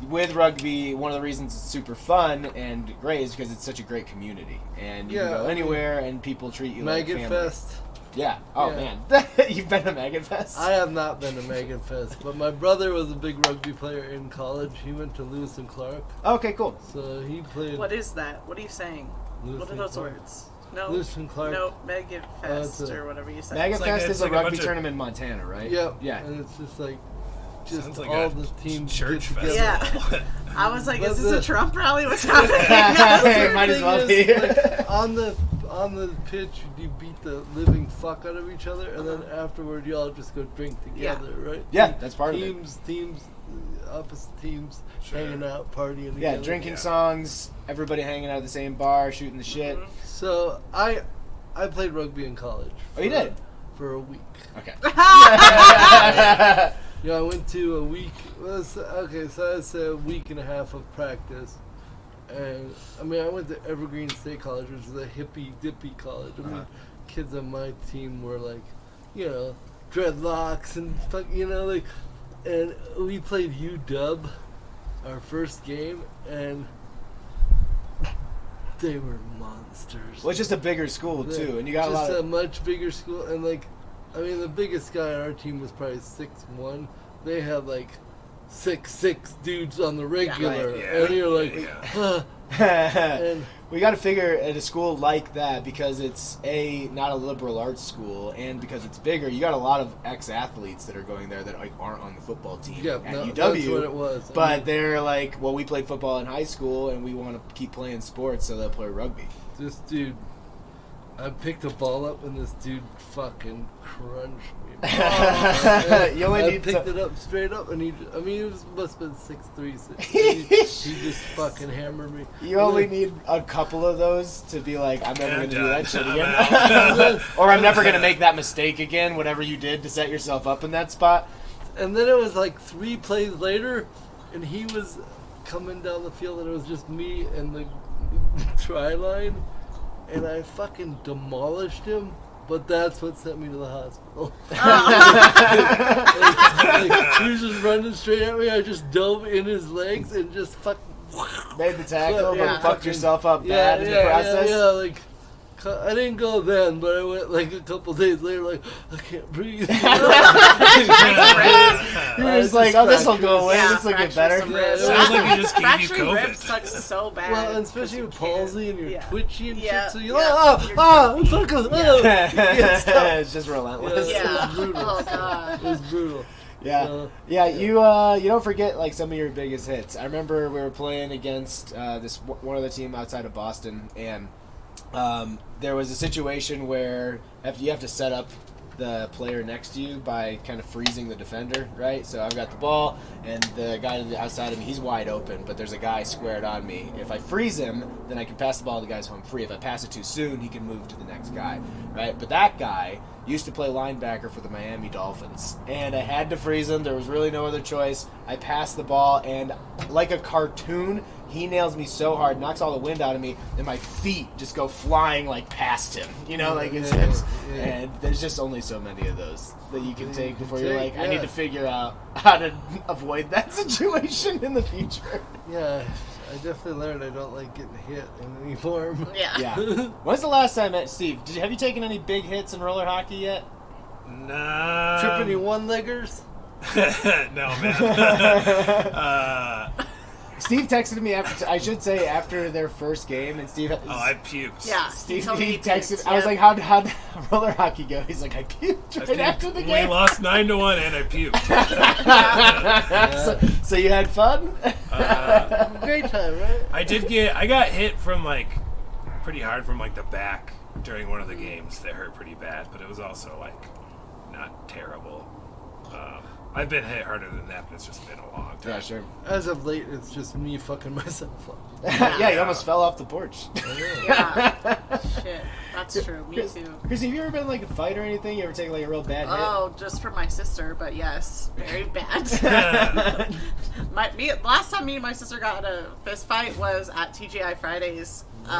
with rugby, one of the reasons it's super fun and great is because it's such a great community, and you can go anywhere, and people treat you like Maggot family. Fest. Yeah. Oh Yeah. man, you've been to Maggot Fest? I have not been to Maggot Fest, but my brother was a big rugby player in college. He went to Lewis and Clark, Okay, cool. so he played. What is that? What are you saying? Lewis What are and those Clark. words? No. Lewis and Clark. No, Maggot Fest it's or whatever you said. Maggot It's like- Fest it's is a like a rugby bunch of- tournament in Montana, right? Yeah, Yeah. and it's just like, just Sounds like all a the teams church get together. festival. Yeah. I was like, But is this a the- Trump rally? What's happening? It might as well Thing be. is, like, on the pitch, you beat the living fuck out of each other, and then afterward, you all just go drink Yeah. together, right? Yeah, that's part of it. Teams, opposite teams, Sure. hanging out, partying Yeah, together. drinking Yeah. songs, everybody hanging out at the same bar, shooting the shit. So I played rugby in college. Oh, you did? For a week. Okay. Yeah, I went to a week. So that's a week and a half of practice. And I mean, I went to Evergreen State College, which is a hippy dippy college. I mean, kids on my team were like, dreadlocks and like, and we played UW our first game, and they were monsters. Well, it's just a bigger school too, and you got a lot Just of. a much bigger school, and like, I mean, the biggest guy on our team was probably 6'1". They had like 6'6" dudes on the regular, Right, yeah. and you're like, Yeah. huh. And We got to figure at a school like that, because it's not a liberal arts school, and because it's bigger, you got a lot of ex-athletes that are going there that like aren't on the football team yeah, at no, UW. that's what it was. I But mean, they're like, well, we played football in high school, and we want to keep playing sports, so they'll play rugby. this dude, I picked a ball up, and this dude fucking crunched me. You only I need picked to- it up straight up, and he must have been 6'3", 6'4". He just fucking hammered me. You only need a couple of those to be like, I'm never Yeah, going to do done. that shit I'm again. out. Or I'm never going to make that mistake again, whatever you did to set yourself up in that spot. And then it was like 3 plays later, and he was coming down the field, and it was just me and the try line, and I fucking demolished him. but that's what sent me to the hospital. He was just running straight at me. I just dove in his legs and just Made the tackle, Yeah. but fucked yourself up bad in the process. Yeah, like, I didn't go then, but I went like a couple days later, like, I can't breathe. You were just like, oh, this will go away. Yeah, this will get fracture better. some ribs. Sounds like you just gave you Fracturing ribs COVID. sucks so bad. Well, and especially with palsy and you're Yeah. twitchy and Yeah. shit, so you're Yeah. like, I'm fucking, It's just relentless. Yeah. brutal. Oh god. It was brutal. Yeah, you don't forget like some of your biggest hits. I remember we were playing against one other team outside of Boston, and there was a situation where you have to set up the player next to you by kind of freezing the defender, right? So I've got the ball, and the guy on the outside of me, he's wide open, but there's a guy squared on me. If I freeze him, then I can pass the ball to the guys home free. If I pass it too soon, he can move to the next guy, right? But that guy used to play linebacker for the Miami Dolphins, and I had to freeze him. There was really no other choice. I passed the ball, and like a cartoon, he nails me so hard, knocks all the wind out of me, and my feet just go flying like past him, like his hips. Yeah. And there's just only so many of those that you can take before you're like, I yeah. need to figure out how to avoid that situation in the future. Yeah, I definitely learned I don't like getting hit in any form. Yeah. Yeah. When's the last time, Steve? Have you taken any big hits in roller hockey yet? Nah. Trip any one-leggers? No, man. Steve texted me after their first game, and Steve. I puked. Yeah. Steve told me he he texted. puked, I was yeah. like, "How'd roller hockey go?" He's like, "I puked I right puked. after the We game." lost 9-1, and I puked. So you had fun? Great time, right? I got hit from like pretty hard from like the back during one of the games that hurt pretty bad, but it was also like not terrible. I've been hit harder than that, but it's just been a long time. Yeah, sure. As of late, it's just me fucking myself up. Yeah, you almost fell off the porch. Yeah. Shit. That's true. Me too. Chrissy, have you ever been like a fight or anything? You ever taken like a real bad hit? Oh, just for my sister, but yes, very bad. Last time me and my sister got in a fist fight was at TGI Fridays. We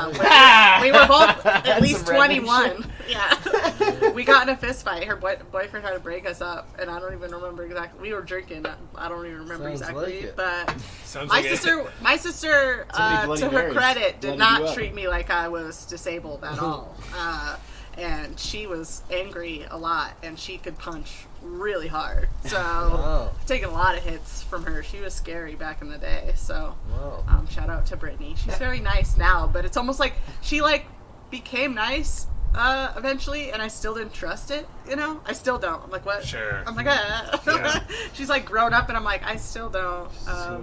were both at That's least some random 21. Yeah. We got in a fist fight. Her boyfriend tried to break us up, and I don't even remember exactly. We were drinking. I don't even remember Sounds exactly. like it. But Sounds my like sister, Somebody Bloody to her Marys credit, did bloodied you not up. treat me like I was disabled at all. And she was angry a lot, and she could punch really hard. So Wow. I've taken a lot of hits from her. She was scary back in the day. So Wow. shout out to Brittany. She's very nice now, but it's almost like she became nice eventually, and I still didn't trust it. I still don't. I'm like, what? Sure. I'm like, Yeah. She's like grown up, and I'm like, I still don't.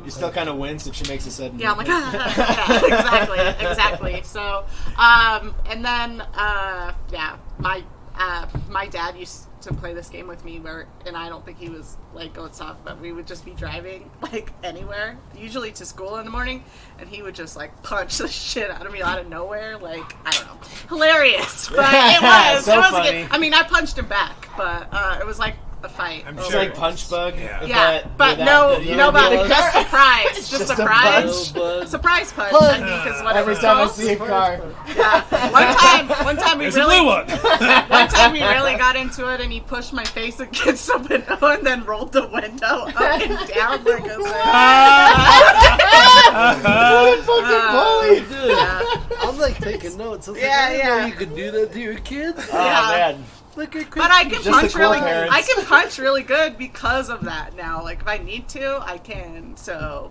You still kind of wince if she makes a sudden. Yeah, I'm like, movement. yeah, exactly. So, and then, my dad used to play this game with me and I don't think he was like going soft, but we would just be driving like anywhere, usually to school in the morning, and he would just like punch the shit out of me out of nowhere, like, I don't know, hilarious, but it was, So it was funny. good. I mean, I punched him back, but it was like a fight. I'm It's sure. like Punch Bug. Yeah. Yeah, but without no, the- nobody. Yeah. Just surprise. Just Just a surprise. Buzz. Surprise punch. Punch. I think is what Every it was time I called. see a car. Yeah. One time we There's a blue really, one. one time we really got into it, and he pushed my face against the window, and then rolled the window up and down like a Fucking bully. Dude, I'm like taking notes. I was like, Yeah, I didn't know yeah. you could do that to your kids. Oh man. Look at But I can Just the punch cool really. parents. I can punch really good because of that now. Like if I need to, I can. So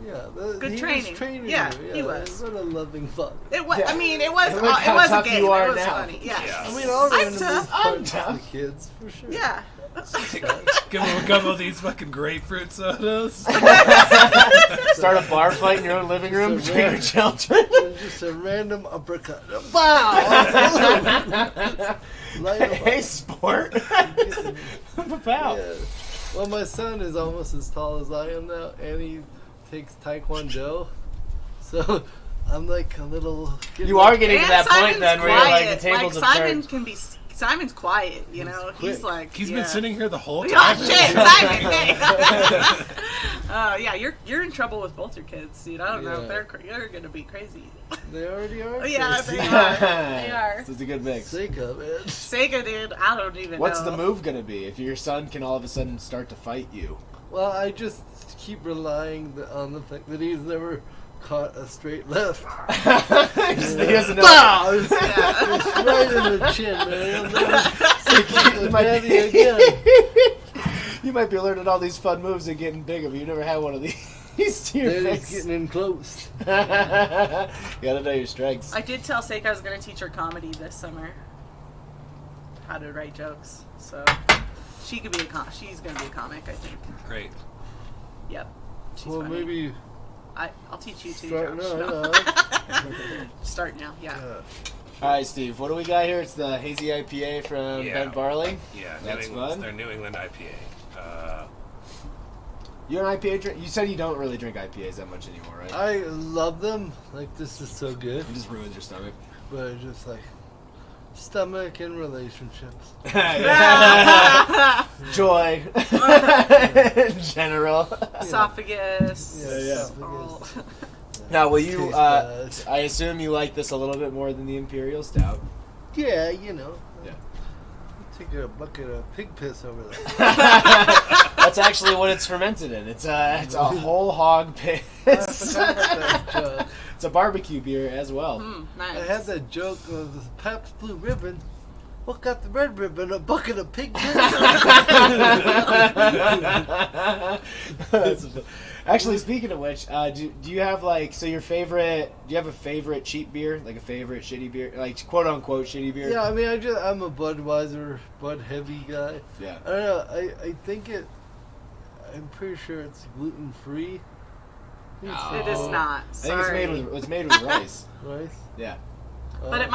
Good he training. Was training Yeah, you. he was. What a loving father. it was. Yeah. I mean, it was. Look It how was a tough game. you are It was now. funny. Yeah. Yeah. I mean, I'll I'm randomly tough. punch I'm the kids for sure. Yeah. Give him a couple of these fucking grapefruit sodas. Start a bar fight in your own living room So between your rare. children. And just a random uppercut. Wow! Light 'em up. Hey, sport. Pow. Yeah. Well, my son is almost as tall as I am now, and he takes Taekwondo. So I'm like a little. You are getting to that Simon's point then where you're like the quiet. tables like, have Simon turned. can be Simon's quiet, you know. He's quick. like He's yeah. been sitting here the whole time. Oh shit, Simon! Hey. Yeah, you're in trouble with both your kids, dude. I don't know if they're gonna be crazy. They already are. Yeah, crazy. they are. They are. So it's a good mix. Sega, man. Sega, dude. I don't even What's know. the move gonna be if your son can all of a sudden start to fight you? Well, I just keep relying on the fact that he's never caught a straight left. He doesn't know. Bow! It's right in the chin, man. He'll never see the daddy again. You might be learning all these fun moves and getting bigger, but you never had one of these to your Daddy's face. getting in close. You gotta know your strengths. I did tell Seika I was going to teach her comedy this summer. How to write jokes. So she could be she's going to be a comic, I think. Great. Yep. She's Well, funny. maybe I'll teach you too. start Josh. now. No. Yeah. Start now, yeah. All right, Steve. What do we got here? It's the Hazy IPA from Yeah. Bent Barley. Yeah, That's New England, fun. They're New England IPA. You're an IPA drink. You said you don't really drink IPAs that much anymore, right? I love them. Like, this is so good. It just ruins your stomach. But it's just like stomach and relationships. Joy. In general. Esophagus. Yeah. all- Now, will you? Taste buds. I assume you like this a little bit more than the Imperial Stout. Yeah, you know. Yeah. Take a bucket of pig piss over there. That's actually what it's fermented in. It's a whole hog piss. I forgot about that joke. It's a barbecue beer as well. Nice. I had that joke of the Pabst Blue Ribbon. What got the red ribbon? A bucket of pig piss. Actually, speaking of which, do you have your favorite? Do you have a favorite cheap beer, like a favorite shitty beer, like quote unquote shitty beer? Yeah, I mean, I'm a Budweiser, Bud heavy guy. Yeah. I don't know. I think I'm pretty sure it's gluten free. It is not. I think Sorry. it's made with rice. Rice. Yeah. But that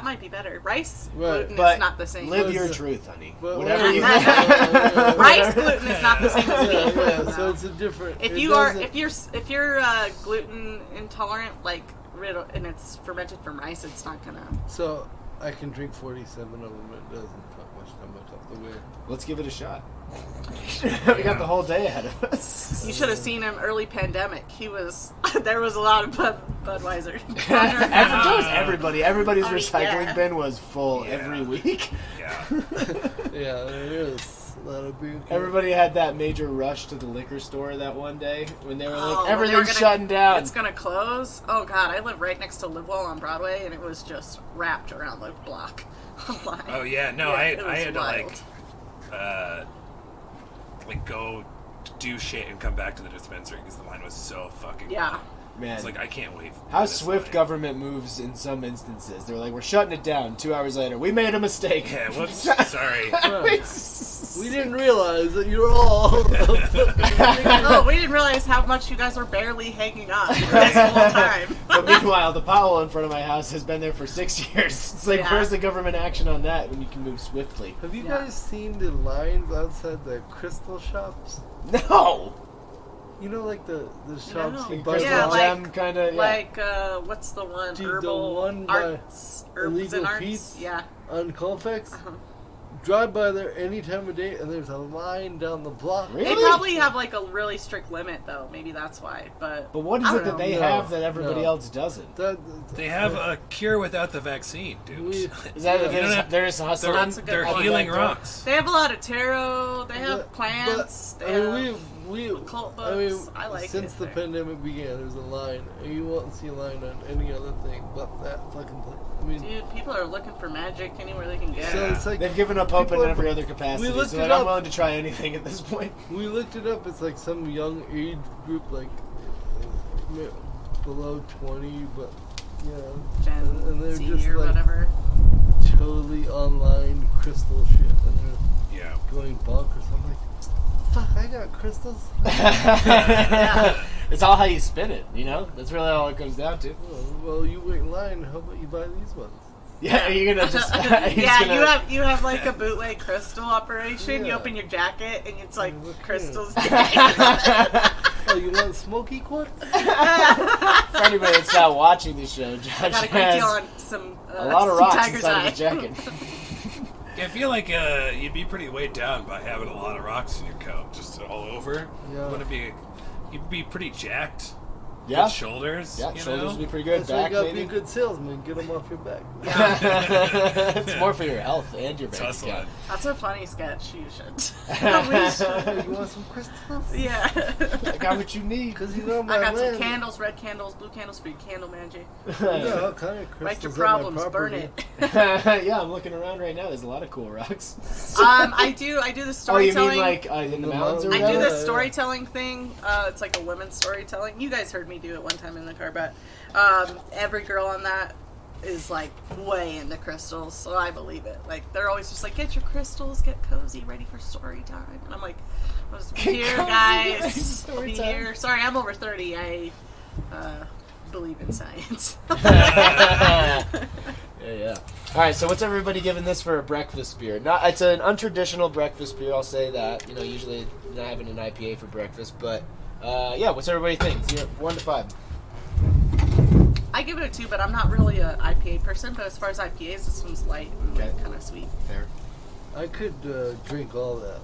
might be better. Rice Right. gluten But is not the same. live Was your the- truth, honey. But Whatever you. Rice gluten is not the same as Yeah, wheat gluten. yeah. So though. it's a different. If it you are doesn't- if you're gluten intolerant, like and it's fermented from rice, it's not gonna. So I can drink 47 of them. It doesn't fuck my stomach up the way. Let's give it a shot. We got the whole day ahead of us. You should have seen him early pandemic. He was there was a lot of Budweiser. Everybody. Everybody's Oh, recycling yeah. bin was full Yeah. every week. Yeah. Yeah, there is a lot of beer. Everybody had that major rush to the liquor store that one day when they were Oh, like, when they were everything's gonna- shutting down. It's gonna close. Oh god, I live right next to Livewell on Broadway, and it was just wrapped around the block. Oh yeah, no, Yeah, I it was had to wild. go do shit and come back to the dispensary because the line was so fucking Yeah. long. Man, It's like I can't wait. how for this swift line. government moves in some instances. They're like, we're shutting it down. 2 hours later, we made a mistake. Yeah, whoops. Sorry. We didn't realize that you were all. Oh, we didn't realize how much you guys were barely hanging on this whole time. But meanwhile, the Powell in front of my house has been there for 6 years. It's like, Yeah. where's the government action on that when you can move swiftly? Have you Yeah. guys seen the lines outside the crystal shops? No! You know, like the shops No. you buy Crystal Yeah, like- gem kind of. Like, what's the one? Dude, the Herbal one by Arts, Herbs Illegal and Arts. Pete's? Yeah. on Colfax. Uh-huh. Drive by there any time of day, and there's a line down the block. Really? They probably have like a really strict limit, though. Maybe that's why. But But what is I it don't that know. they No, have that everybody no. else doesn't? They have a cure without the vaccine, dude. We- Is that Yeah. they're just hustling? That's a good They're point. healing rocks. They have a lot of tarot. They have But- plants. but, They I have mean, we occult I mean, books. I like since it the there. pandemic began, there's a line, and you won't see a line on any other thing but that fucking place. I mean, Dude, people are looking for magic anywhere they can get. so it. it's like They've given up hope in people- every other capacity, we looked so it like, I'm up. willing to try anything at this point. We looked it up. It's like some young age group, like below 20, but yeah, Gen and they're Z just or like whatever. totally online crystal shit, and they're Yeah. going bonkers. I'm like, fuck, I got crystals. It's all how you spin it, you know? That's really all it comes down to. Well, you wait in line. How about you buy these ones? Yeah, you're gonna just. Yeah, you have like a bootleg crystal operation. You Yeah. open your jacket and it's like Look here. crystals. Oh, you want smoky quartz? For anybody that's not watching the show, Josh I got a great has deal on some a lot of some rocks tiger's inside eye. of his jacket. I feel like you'd be pretty weighed down by having a lot of rocks in your coat, just all over. Yeah. Wouldn't it be? You'd be pretty jacked. Yeah. Good shoulders. Yeah, you shoulders know? would be pretty good. That's why Back, you gotta maybe. be a good salesman. Get them off your back. It's more for your health and your bank Hustling. account. That's a funny sketch. You should. You want some crystals? Yeah. I got what you need. Because you know my I got some land. candles, red candles, blue candles for your candle magic. Yeah, all kind of crystals. Write your on my problems, burn property. it. Yeah, I'm looking around right now. There's a lot of cool rocks. I do the Oh, you storytelling. mean like in the mountains or I whatever? do Yeah, the yeah. storytelling thing. It's like a women's storytelling. You guys heard me do it one time in the car, but every girl on that is like way into crystals, so I believe it. Like they're always just like, get your crystals, get cozy, ready for story time. And I'm like, I was Get here, cozy, ready for guys. story Be time. here. Sorry, I'm over 30. I believe in science. Yeah. All right, so what's everybody giving this for a breakfast beer? It's an untraditional breakfast beer, I'll say that. Usually not having an IPA for breakfast, but yeah, what's everybody think? 1 to 5. I give it a 2, but I'm not really a IPA person. But as far as IPAs, this one's light and Okay. kind of sweet. Fair. I could drink all that.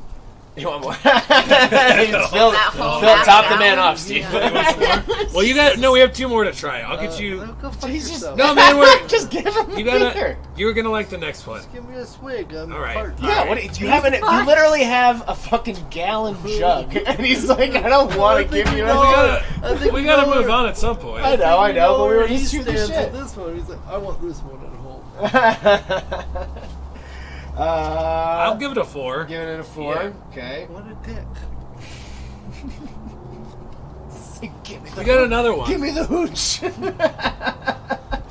You want more? Phil, That whole top the half man gallon? off, Steve. Yeah. Well, you got we have 2 more to try. I'll get you. Go fuck He's just- yourself. No, man, we're Just give him you the gotta. beer. You were gonna like the next one. Give me a swig. I'm All right. part. Yeah, what you have you literally have a fucking gallon jug, and he's like, I don't want to give you. We another. we gotta move on at some point. I know, but we were where he just shooting the stands shit. with this one. He's like, I want this one at home. I'll give it a 4. Giving it a 4. Yeah. Okay. What a dick. Give me We got another one. Give me the hooch.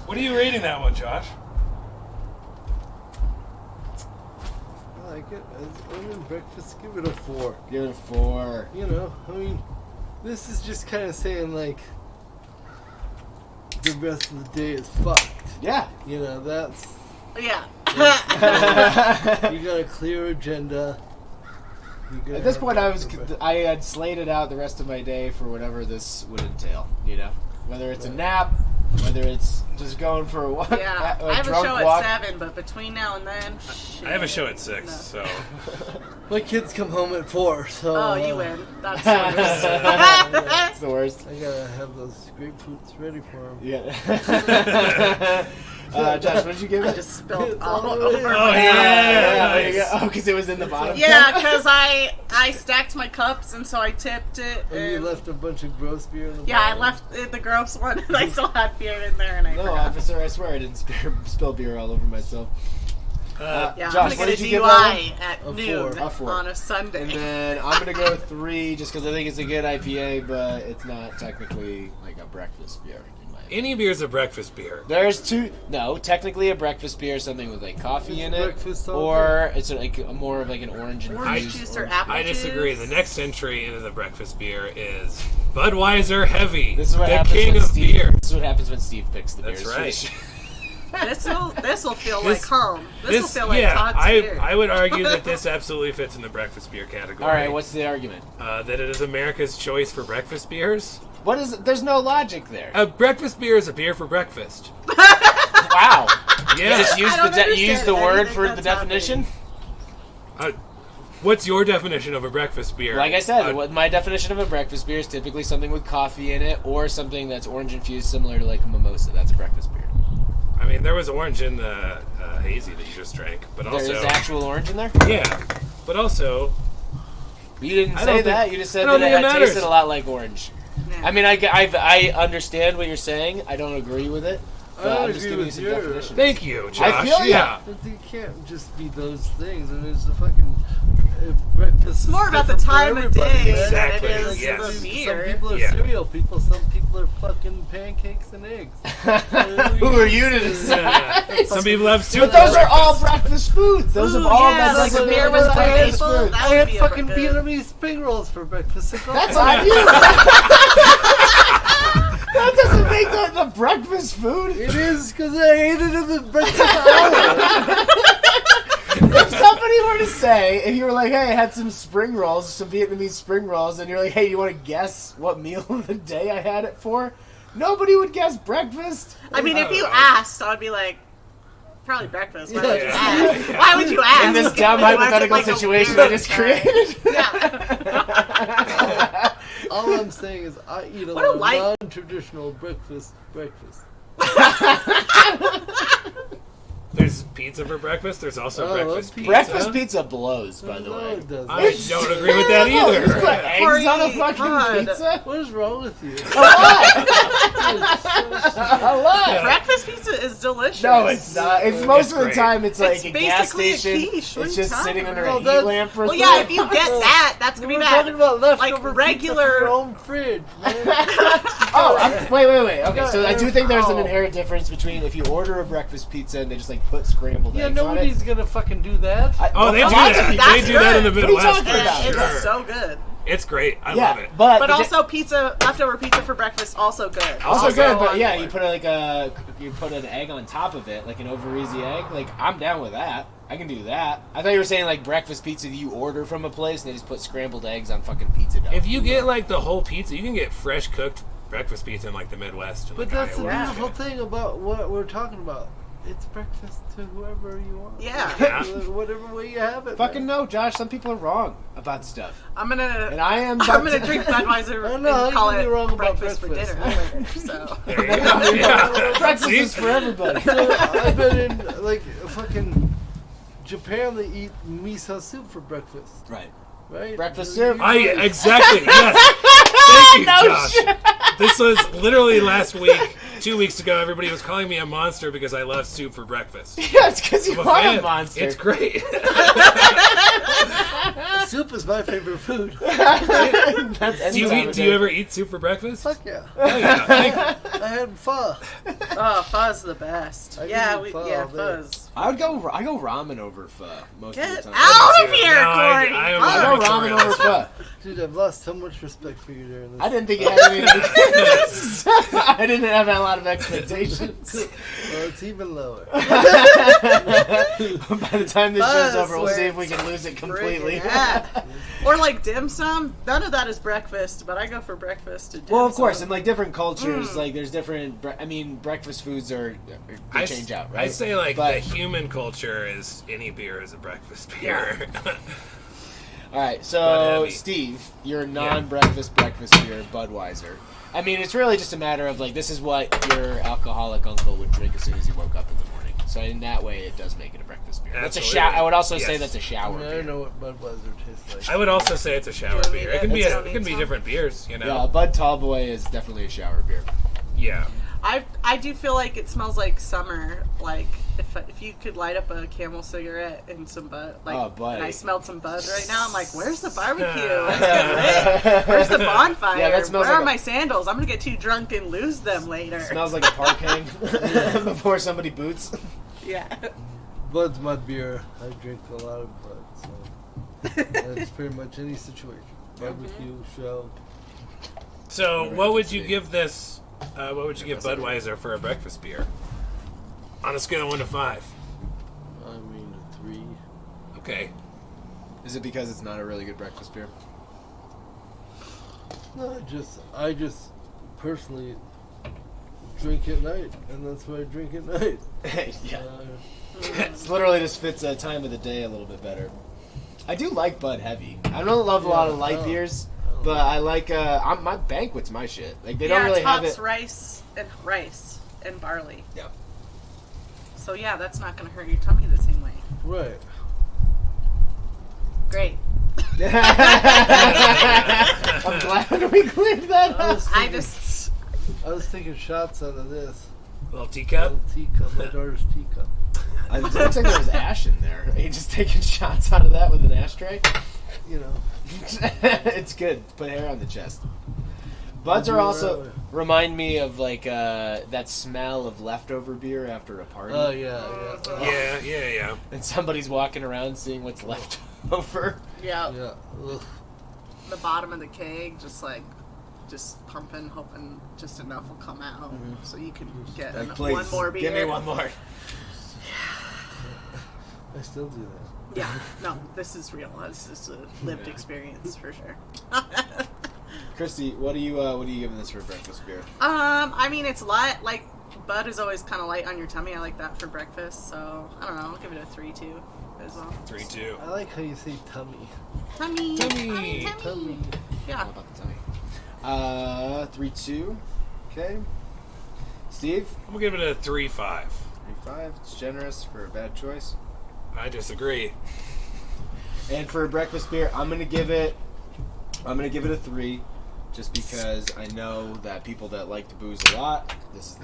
What are you rating that one, Josh? I like it. I'm in breakfast. Give it a 4. Give it a 4. This is just kind of saying like the rest of the day is fucked. Yeah. That's Yeah. you got a clear agenda. At this point, I had slated out the rest of my day for whatever this would entail. Whether it's a nap, whether it's just going for a walk. Yeah. I have a drunk show walk. at 7, but between now and then, I have a show at 6, No. so My kids come home at 4, so Oh, you win. That's It's the worst. I gotta have those grapefruits ready for them. Yeah. Josh, what did you give I it? just spilled It's all all over over. my Oh, Yeah, there you nice. go. Oh, because it was in the bottom. Yeah, because I stacked my cups, and so I tipped it. And you And left a bunch of gross beer in the yeah, I bottom. left the gross one, and I still had beer in there, and I No, forgot. officer, I swear I didn't spill beer all over myself. Yeah, Josh, I'm what gonna did get a you give that DUI at A noon 4. A 4. on a Sunday. And then I'm going to go 3 just because I think it's a good IPA, but it's not technically like a breakfast beer. In my opinion. any beer is a breakfast beer. There's 2. No, technically a breakfast beer is something with like coffee in it. Breakfast all Or it's like more of like an orange Orange infused. juice or apple I juice. disagree. The next entry into the breakfast beer is Budweiser Heavy, This is what the happens king when of Steve, beer. This is what happens when Steve picks the That's beers. right. This will feel This- like home. This will feel like yeah, Todd's beer. I would argue that this absolutely fits in the breakfast beer category. All right, what's the argument? That it is America's choice for breakfast beers. What is it? There's no logic there. A breakfast beer is a beer for breakfast. Wow. Yeah. You just use I don't you use the understand word anything for the that's definition. What's your definition of a breakfast beer? Like I said, what my definition of a breakfast beer is typically something with coffee in it, or something that's orange infused, similar to like a mimosa. That's a breakfast beer. I mean, there was orange in the hazy that you just drank, but There also is actual orange in there. yeah, but also You didn't I say don't think- that. You just said I don't that think it it matters. tasted a lot like orange. Yeah. I mean, I understand what you're saying. I don't agree with it. I But don't I'm just agree giving you with some yours. definitions. thank you, Josh. feel ya. Yeah. But you can't just be those things. I mean, it's the fucking breakfast. It's more about the different for time of everybody, day right? Exactly, than it is yes. the Some beer. people are Yeah. cereal people. Some people are fucking pancakes and eggs. Who are you to decide? Some people have two. But those are all breakfast foods. Those Ooh, have all yeah, that's like like a beer a with breakfast pineapple, food. that I would had be a fucking breakfast. Vietnamese spring rolls for breakfast. That's on you. That doesn't make that the breakfast food. It is because I ate it in the breakfast hour. If somebody were to say, if you were like, hey, I had some spring rolls, some Vietnamese spring rolls, and you're like, hey, you want to guess what meal of the day I had it for? Nobody would guess breakfast. I mean, if you know. asked, I'd be like, Probably breakfast. Yeah. Why would you ask? Why would you ask? In this dumb Why is it hypothetical like a situation I weird just guy? created. Yeah. All I'm saying is I eat a What a lot of light- non-traditional breakfast. There's pizza for breakfast. There's also Oh, breakfast pizza. Breakfast pizza blows, by the No, way. it doesn't. I don't agree with that You either. put eggs on a Corey, fucking God. pizza? What is wrong with you? A lot. Breakfast pizza is delicious. No, it's not. It's most of the great. time it's like It's a gas basically a station. quiche. What are It's you just talking sitting under about? a No, heat that's- lamp for Well, yeah, if you get that, that's gonna We're be talking bad. about leftover Like pizza regular- from your own fridge, man. Wait. Okay, so I do think there's an Oh. inherent difference between if you order a breakfast pizza and they just like put scrambled Yeah, eggs on it. nobody's gonna fucking do that. Oh, they do lots of that. people- They do that in the good. What are you Midwest. talking for about? It's sure. so good. It's great. I Yeah, love it. but But also pizza, leftover pizza for breakfast, also good. also good. But on yeah, board. you put an egg on top of it, like an over easy egg. Like I'm down with that. I can do that. I thought you were saying like breakfast pizza that you order from a place and they just put scrambled eggs on fucking pizza dough. If you get like the whole pizza, you can get fresh cooked breakfast pizza in like the Midwest. And, But like, that's the Iowa. beautiful thing about what we're talking about. It's breakfast to whoever you want. Yeah. Yeah. Whatever way you have it. Fucking man. no, Josh. Some people are wrong about stuff, I'm and gonna I am. drink Budweiser I and know, call you can it be wrong about breakfast for breakfast. dinner later. So There you go. Yeah. Breakfast See? is for everybody. I've been in like fucking Japan. They eat miso soup for breakfast, Right. right? Breakfast soup? Exactly. Yes. Thank you, No Josh. This was literally last week. 2 weeks ago, everybody was calling me a monster because I love soup for breakfast. Yeah, it's because you I'm are a fan. monster. It's great. Soup is my favorite food. That's do you ever eat soup for breakfast? Fuck yeah. Oh, yeah. I had pho. oh, pho's the best. I Yeah, can eat pho yeah, all day. pho's. I go ramen over pho most of Get the time. out Me of too. here, No, Corey! I am I not go ramen over pho. Dude, I've lost so much respect for you during this. I didn't think you had any. I didn't have a lot of expectations. Well, it's even lower. By the time this Pho show's is over, we'll where see if we it's can lose it completely. friggin' at. Or like dim sum. None of that is breakfast, but I go for breakfast. And dim Well, of course, sum. in like different cultures, like there's different. Breakfast foods they I change out, right? I say like But- the human culture is any beer is a breakfast beer. All right, Bud so heavy. Steve, your non-breakfast breakfast beer, Budweiser. I mean, it's really just a matter of like this is what your alcoholic uncle would drink as soon as he woke up in the morning. So in that way, it does make it a breakfast beer. That's a Absolutely. shower. I would also say Yes. that's a shower I mean, I beer. know what Budweiser tastes like. I would also say it's a shower You don't beer. need It can it. be You don't it can need be some? different beers, you know. Yeah, Bud Tallboy is definitely a shower beer. Yeah. I do feel like it smells like summer. Like if you could light up a Camel cigarette and some bud, like Oh, Bud. and I smelled some bud right now. I'm like, where's the barbecue? Let's get lit. Where's the bonfire? Yeah, that smells Where like are a- my sandals? I'm gonna get too drunk and lose them later. Smells like a park hang before somebody boots. Yeah. Bud's my beer. I drink a lot of Bud, so that's pretty much any situation. Barbecue, show. So, Right, what would let's you see. give this? What would you give Budweiser for a breakfast beer? On a scale of 1 to 5. I mean, a 3. Okay. Is it because it's not a really good breakfast beer? No, I just personally drink at night, and that's what I drink at night. Yeah. Uh, It's literally just fits the time of the day a little bit better. I do like Bud Heavy. I don't love a lot of light no. beers, but I like my banquet's my shit. Like they yeah, don't really have tops it. rice and barley. Yeah. So yeah, that's not gonna hurt your tummy the same way. right. Great. I'm glad we cleared that I up. was I taking, just I was taking shots out of this. Little teacup. Little teacup, my daughter's teacup. It looks like there was ash in there. Are you just taking shots out of that with an ashtray? You know. It's good. Put hair on the chest. Buds are also remind me of like that smell of leftover beer after a party. Oh yeah, yeah. Yeah. And somebody's walking around seeing what's left over. yeah, Yeah. Ugh. the bottom of the keg just pumping, hoping just enough will come out so you can get Like, please, one more beer. give me one more. I still do that. Yeah, no, this is real. This is a lived experience for sure. Christy, what are you giving this for breakfast beer? I mean, it's light. Like Bud is always kind of light on your tummy. I like that for breakfast. So, I don't know. I'll give it a 3, too, as well. 3-2. I like how you say tummy. Tummy. Tummy. Tummy. Yeah. How about the tummy? 3-2. Okay. Steve? I'm going to give it a 3-5. 3-5. It's generous for a bad choice. I disagree. And for a breakfast beer, I'm gonna give it a 3, just because I know that people that like to booze a lot, this is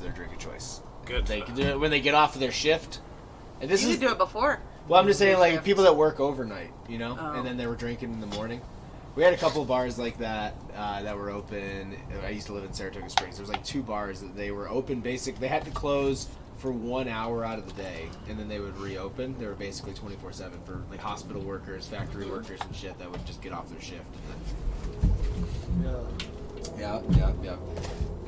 their drink of choice. Good. They can do it when they get off of their shift. And this You is could do it before. well, I'm just saying, like Shift. people that work overnight, you know, Oh. and then they were drinking in the morning. We had a couple of bars like that that were open. I used to live in Saratoga Springs. There was like 2 bars that they were open. They had to close for 1 hour out of the day, and then they would reopen. They were basically 24/7 for like hospital workers, factory workers, and shit that would just get off their shift. Yeah. Yeah.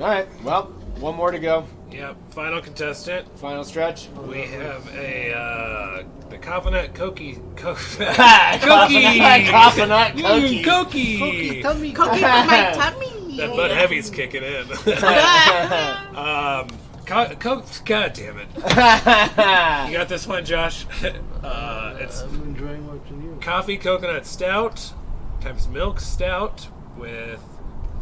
All right. Well, one more to go. Yep. Final contestant. Final stretch. We have the Coconut Cokie. Coconut Cokie. Cookie tummy. Cookie for my tummy. That Bud Heavy's kicking in. God damn it. You got this one, Josh. It's I'm enjoying watching you. coffee coconut stout times milk stout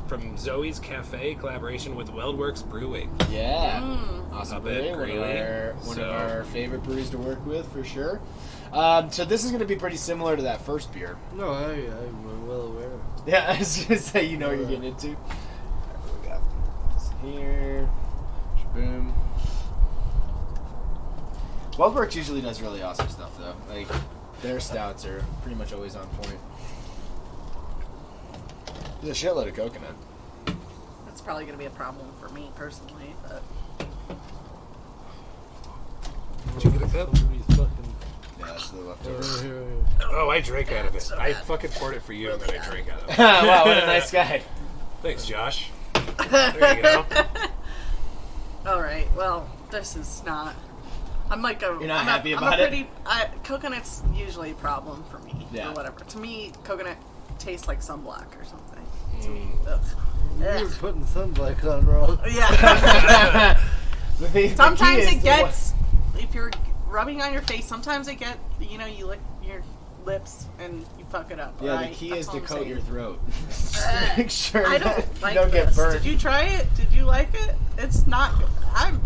from Zoe's Cafe collaboration with Weldworks Brewing. Yeah. Mm. Awesome Up brewery. at One of Greeley. our favorite breweries to work with, for sure. So this is going to be pretty similar to that first beer. No, I'm well aware. Yeah, I was going to say, you know what you're getting into. All right, we got this here. Boom. Weldworks usually does really awesome stuff, though. Like, their stouts are pretty much always on point. There's a shitload of coconut. That's probably going to be a problem for me personally, but Did you get a cup? Somebody's fucking. Yeah, that's the Here, leftover. here, here. Oh, I drank out of it. So I bad. fucking poured it for you and then I drank out of it. Wow, what a nice guy. Thanks, Josh. There you go. all right. Well, this is not. I'm like a. You're not I'm happy a, about I'm it? a pretty, coconut's usually a problem for me. Yeah. Or whatever. To me, coconut tastes like sunblock or something. Mm. Ugh. You were Ugh. putting sunblock on wrong. Yeah. The Sometimes key is it gets. If you're rubbing on your face, sometimes it get. You lick your lips and you fuck it up. Yeah, right? the key That's is all to I'm coat saying. your throat. Uh, Make sure I that don't like you don't this. get burnt. Did you try it? Did you like it? It's not good. I'm.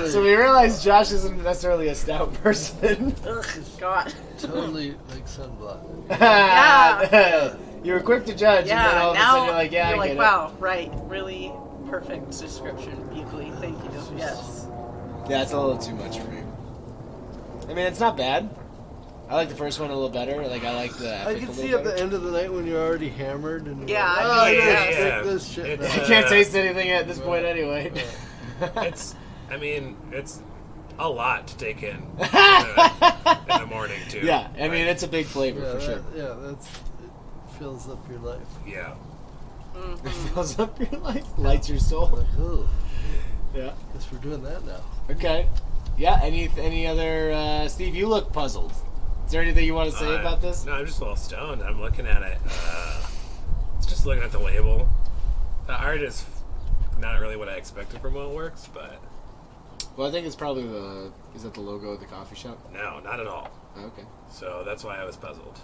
So we realize Josh isn't necessarily a stout person. Ugh, God. Totally like sunblock. Yeah. You were quick to judge, and then Yeah. all of a sudden Now you're like, yeah, you're I like, get wow, right, really perfect description, Buchele. Thank you. Yes. it. Yeah, it's a little too much for me. I mean, it's not bad. I like the first one a little better. Like, I like the I epic can a see little at the better. end of the night when you're already hammered and you're Yeah, like, I oh, mean, I yeah, gotta yeah. take this shit It's- I now. can't taste anything at this point anyway. It's a lot to take in the morning, too. Yeah, I mean, Right. it's a big flavor Yeah, for sure. it fills up your life. Yeah. It fills up your life, lights your soul. Like, oh, Yeah. guess we're doing that now. Okay. Yeah. Any other? Steve, you look puzzled. Is there anything you want to say about this? No, I'm just a little stoned. I'm looking at it. Just looking at the label. The art is not really what I expected from Weldworks, but Well, I think it's probably is that the logo of the coffee shop? no, not at all. Okay. So that's why I was puzzled.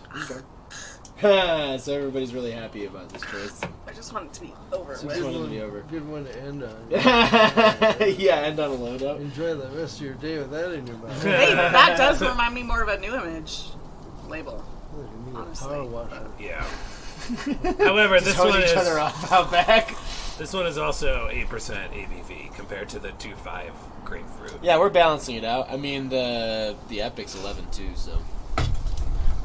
So everybody's really happy about this choice. I just want it to be over Just with. wanted to be over. Good one to end on. Yeah, end on a low note. Enjoy the rest of your day with that in your mouth. Hey, that does remind me more of a New Image label. Look, you need a Honestly. power washer. Yeah. However, this Tone one each is other off out back. this one is also 8% ABV compared to the 2.5 grapefruit. Yeah, we're balancing it out. I mean, the Epic's 11 too, so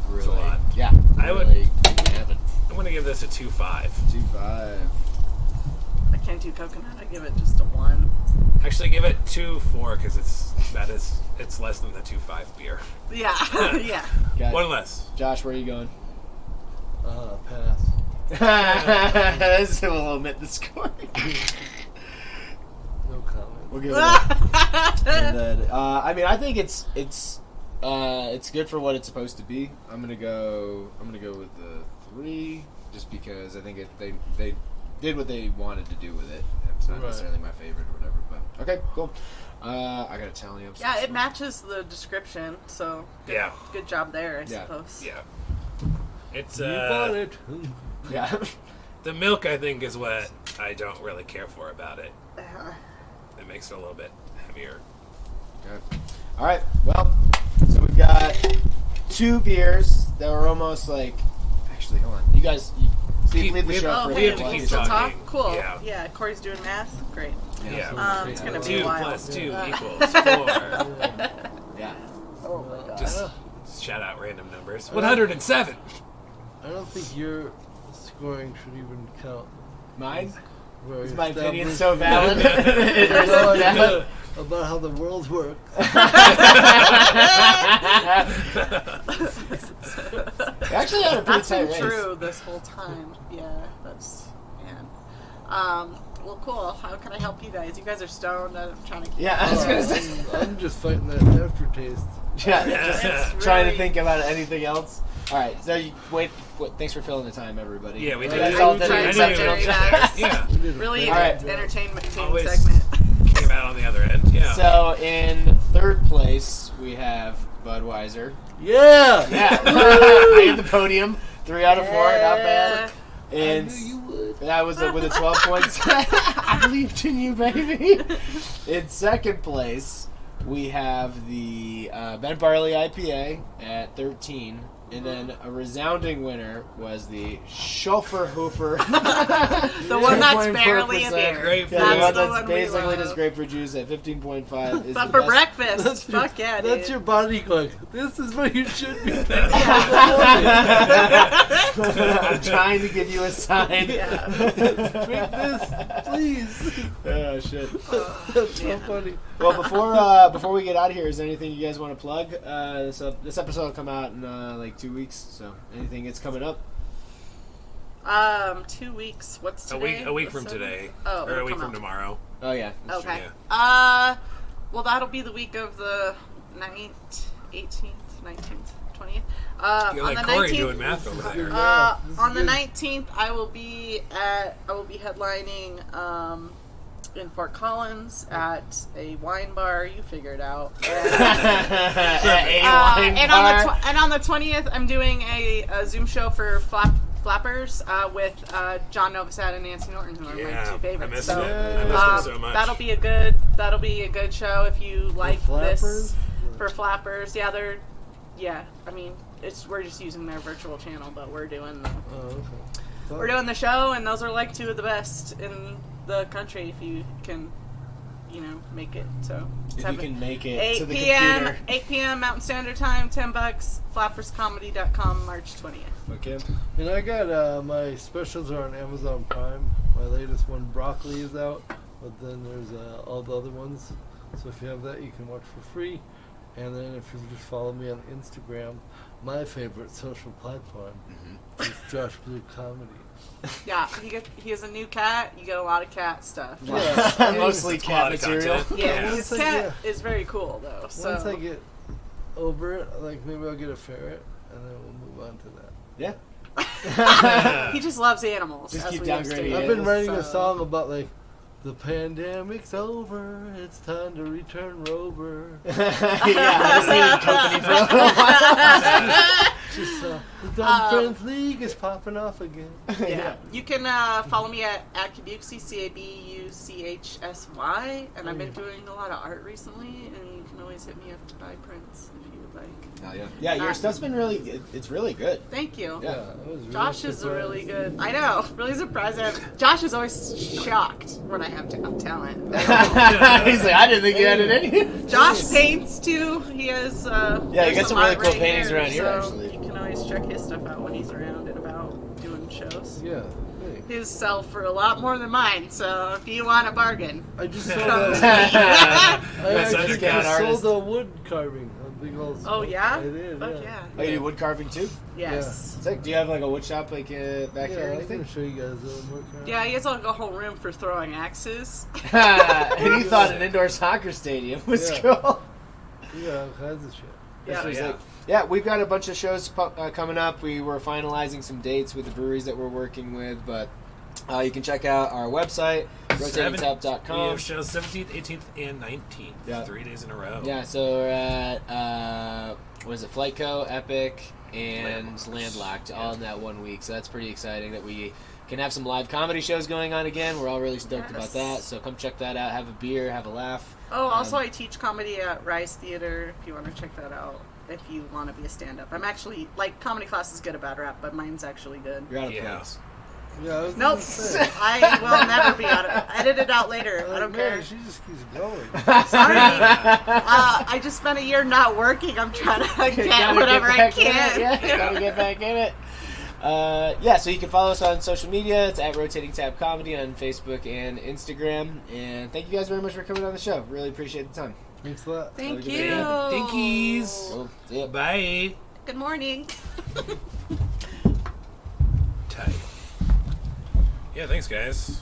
really, a lot. yeah. I would- really have it. I'm gonna give this a 2.5. 2.5. I can't do coconut. I give it just a 1. Actually, give it 2.4 because it's less than the 2.5 beer. Yeah, yeah. Got One it. less. Josh, where are you going? Pass. So we'll omit the score. No comment. We'll give it a, and then, I mean, I think it's good for what it's supposed to be. I'm gonna go with the 3, just because I think they did what they wanted to do with it. It's not Right. necessarily my favorite or whatever. But okay, cool. I gotta tell you. Yeah, it matches the description, so Yeah. good job there, I Yeah. suppose. Yeah. It's You bought it. Yeah. the milk. I think is what I don't really care for about it. Uh, It makes it a little bit heavier. Okay. All right. Well, so we've got 2 beers that were almost like. Actually, hold on. You guys, Steve, lead the we show have- for oh, a we have hey, to while. keep still talking. talk? Cool. Yeah. Corey's doing math. Great. Yeah. It's gonna be 2 a while. plus 2 Uh, equals 4. Yeah. Oh my god. Just shout out random numbers. 107. I don't think your scoring should even count. Mine? Where Is you my opinion established- so valid? It No, is so valid. about how the world works. We actually had a pretty That's tight been race. true this whole time. Yeah, that's man. Well, cool. How can I help you guys? You guys are stoned. I'm trying to. Yeah, I was gonna say. I'm just fighting that aftertaste. Yeah, It's just trying to really- think about anything else. All right, so wait. Thanks for filling the time, everybody. Yeah, we You did. guys I all tried did an exceptional very job. nice. Yeah. We did a Really All right. entertainment Always- segment. Came out on the other end. Yeah. So in 3rd place we have Budweiser. Yeah! Yeah, I had the podium. 3 out of 4, not bad. I And knew you would. that was with a 12 points. I believed in you, baby. In 2nd place, we have the Bent Barley IPA at 13. And then a resounding winner was the Schofferhofer. The one that's 2.4%. barely a beer. Grapefruit. Yeah, the one That's the that's one we basically love. just grapefruit juice at 15.5. Is But the for best. breakfast, fuck yeah, dude. That's your body going, this is what you should be thinking. I'm trying to give you a sign. Yeah. Drink this, please. Oh shit. That's so Yeah. funny. Well, before we get out of here, is there anything you guys want to plug? This episode will come out in like 2 weeks. So anything that's coming up? 2 weeks. What's today? A week What's from the- today. Oh, Or a it'll week come from out. tomorrow. Oh yeah. That's Okay. Yeah. Well, that'll be the week of the 9th, 18th, 19th, 20th. You're On like the Corey 19th, doing math over there. This is on the good. 19th, I will be headlining in Fort Collins at a wine bar. You figure it out. And on the 20th, I'm doing a Zoom show for Flappers with John Novosad and Nancy Norton, who are my 2 I favorites. missed So, it. I missed it so much. that'll be a good show if you like Flappers? this for Flappers. I mean, we're just using their virtual channel, but we're doing Oh, okay. we're doing the show, and those are like 2 of the best in the country if you can, make it. So If you can make it 8 to the p.m. computer. 8 p.m. Mountain Standard Time, $10. Flapperscomedy.com, March 20th. Okay. And I got my specials are on Amazon Prime. My latest one, Broccoli, is out. But then there's all the other ones. So if you have that, you can watch for free. And then if you just follow me on Instagram, my favorite social platform is Josh Blue Comedy. Yeah, he has a new cat. You get a lot of cat stuff. Yeah. Mostly It's cat quality material. content. Yeah, once his I cat is very cool though. So Once I get over it, like maybe I'll get a ferret, and then we'll move on to that. Yeah. he just loves animals. Just as keep we have downgrading stated, it. I've been writing a so- song about like the pandemic's over, it's time to return Rover. Yeah, I was leaving the company for a little while. Just the Dumb Friends League is popping off again. Yeah. You can follow me at Cabuchsy, CABUCHSY, and I've been doing a lot of art recently, and you can always hit me up to buy prints if you would like. Oh, yeah. Yeah, your stuff's been it's really good. Thank you. Yeah. I was really Josh is a surprised. really good. I know, really surprised. Josh is always shocked when I have talent. He's like, I didn't think you had it in you. Josh paints too. He has. Yeah, you got some really art cool right paintings around here, so actually. You can always check his stuff out when he's around and about doing shows. Yeah. Hey, His sell for a lot more than mine, so if you want a bargain. I just sold Come. a, I That's actually such a good just artist. sold a wood carving. A big old Oh yeah? I did, Fuck yeah. yeah. Oh, you do wood carving too? Yes. Sick. Do you have like a wood shop back here or Yeah, I anything? can show you guys a little more. Yeah, he has like a whole room for throwing axes. And you thought an indoor soccer stadium was Yeah. cool. Yeah, all kinds of shit. Yeah. This was yeah. like- yeah, we've got a bunch of shows coming up. We were finalizing some dates with the breweries that we're working with, but you can check out our website, RotatingTap.com. We have shows 17th, 18th, and 19th. Yeah. 3 days in a row. Yeah, so we're at, what is it, Flightco, Epic, and Landlocked all in that 1 week. So that's pretty exciting that we can have some live comedy shows going on again. We're all really stoked about that. So come check that out. Have a beer, have a laugh. Oh, also I teach comedy at Rise Theater if you want to check that out. If you want to be a stand-up. I'm actually, like, comedy classes get a bad rap, but mine's actually good. You're out of Yeah. place. Yeah, I was Nope. gonna say. I will never be out of Edit it out later. I don't Man, care. she just keeps going. Sorry. I just spent a year not working. I'm trying to get Gotta whatever I back in it. can. Yeah, gotta get back in it. Yeah, so you can follow us on social media. It's at Rotating Tab Comedy on Facebook and Instagram. And thank you guys very much for coming on the show. Really appreciate the time. Thanks a lot. Thank Have a good you. day. Thankies. Well, see ya. Bye. Good morning. Tight. Yeah, thanks, guys.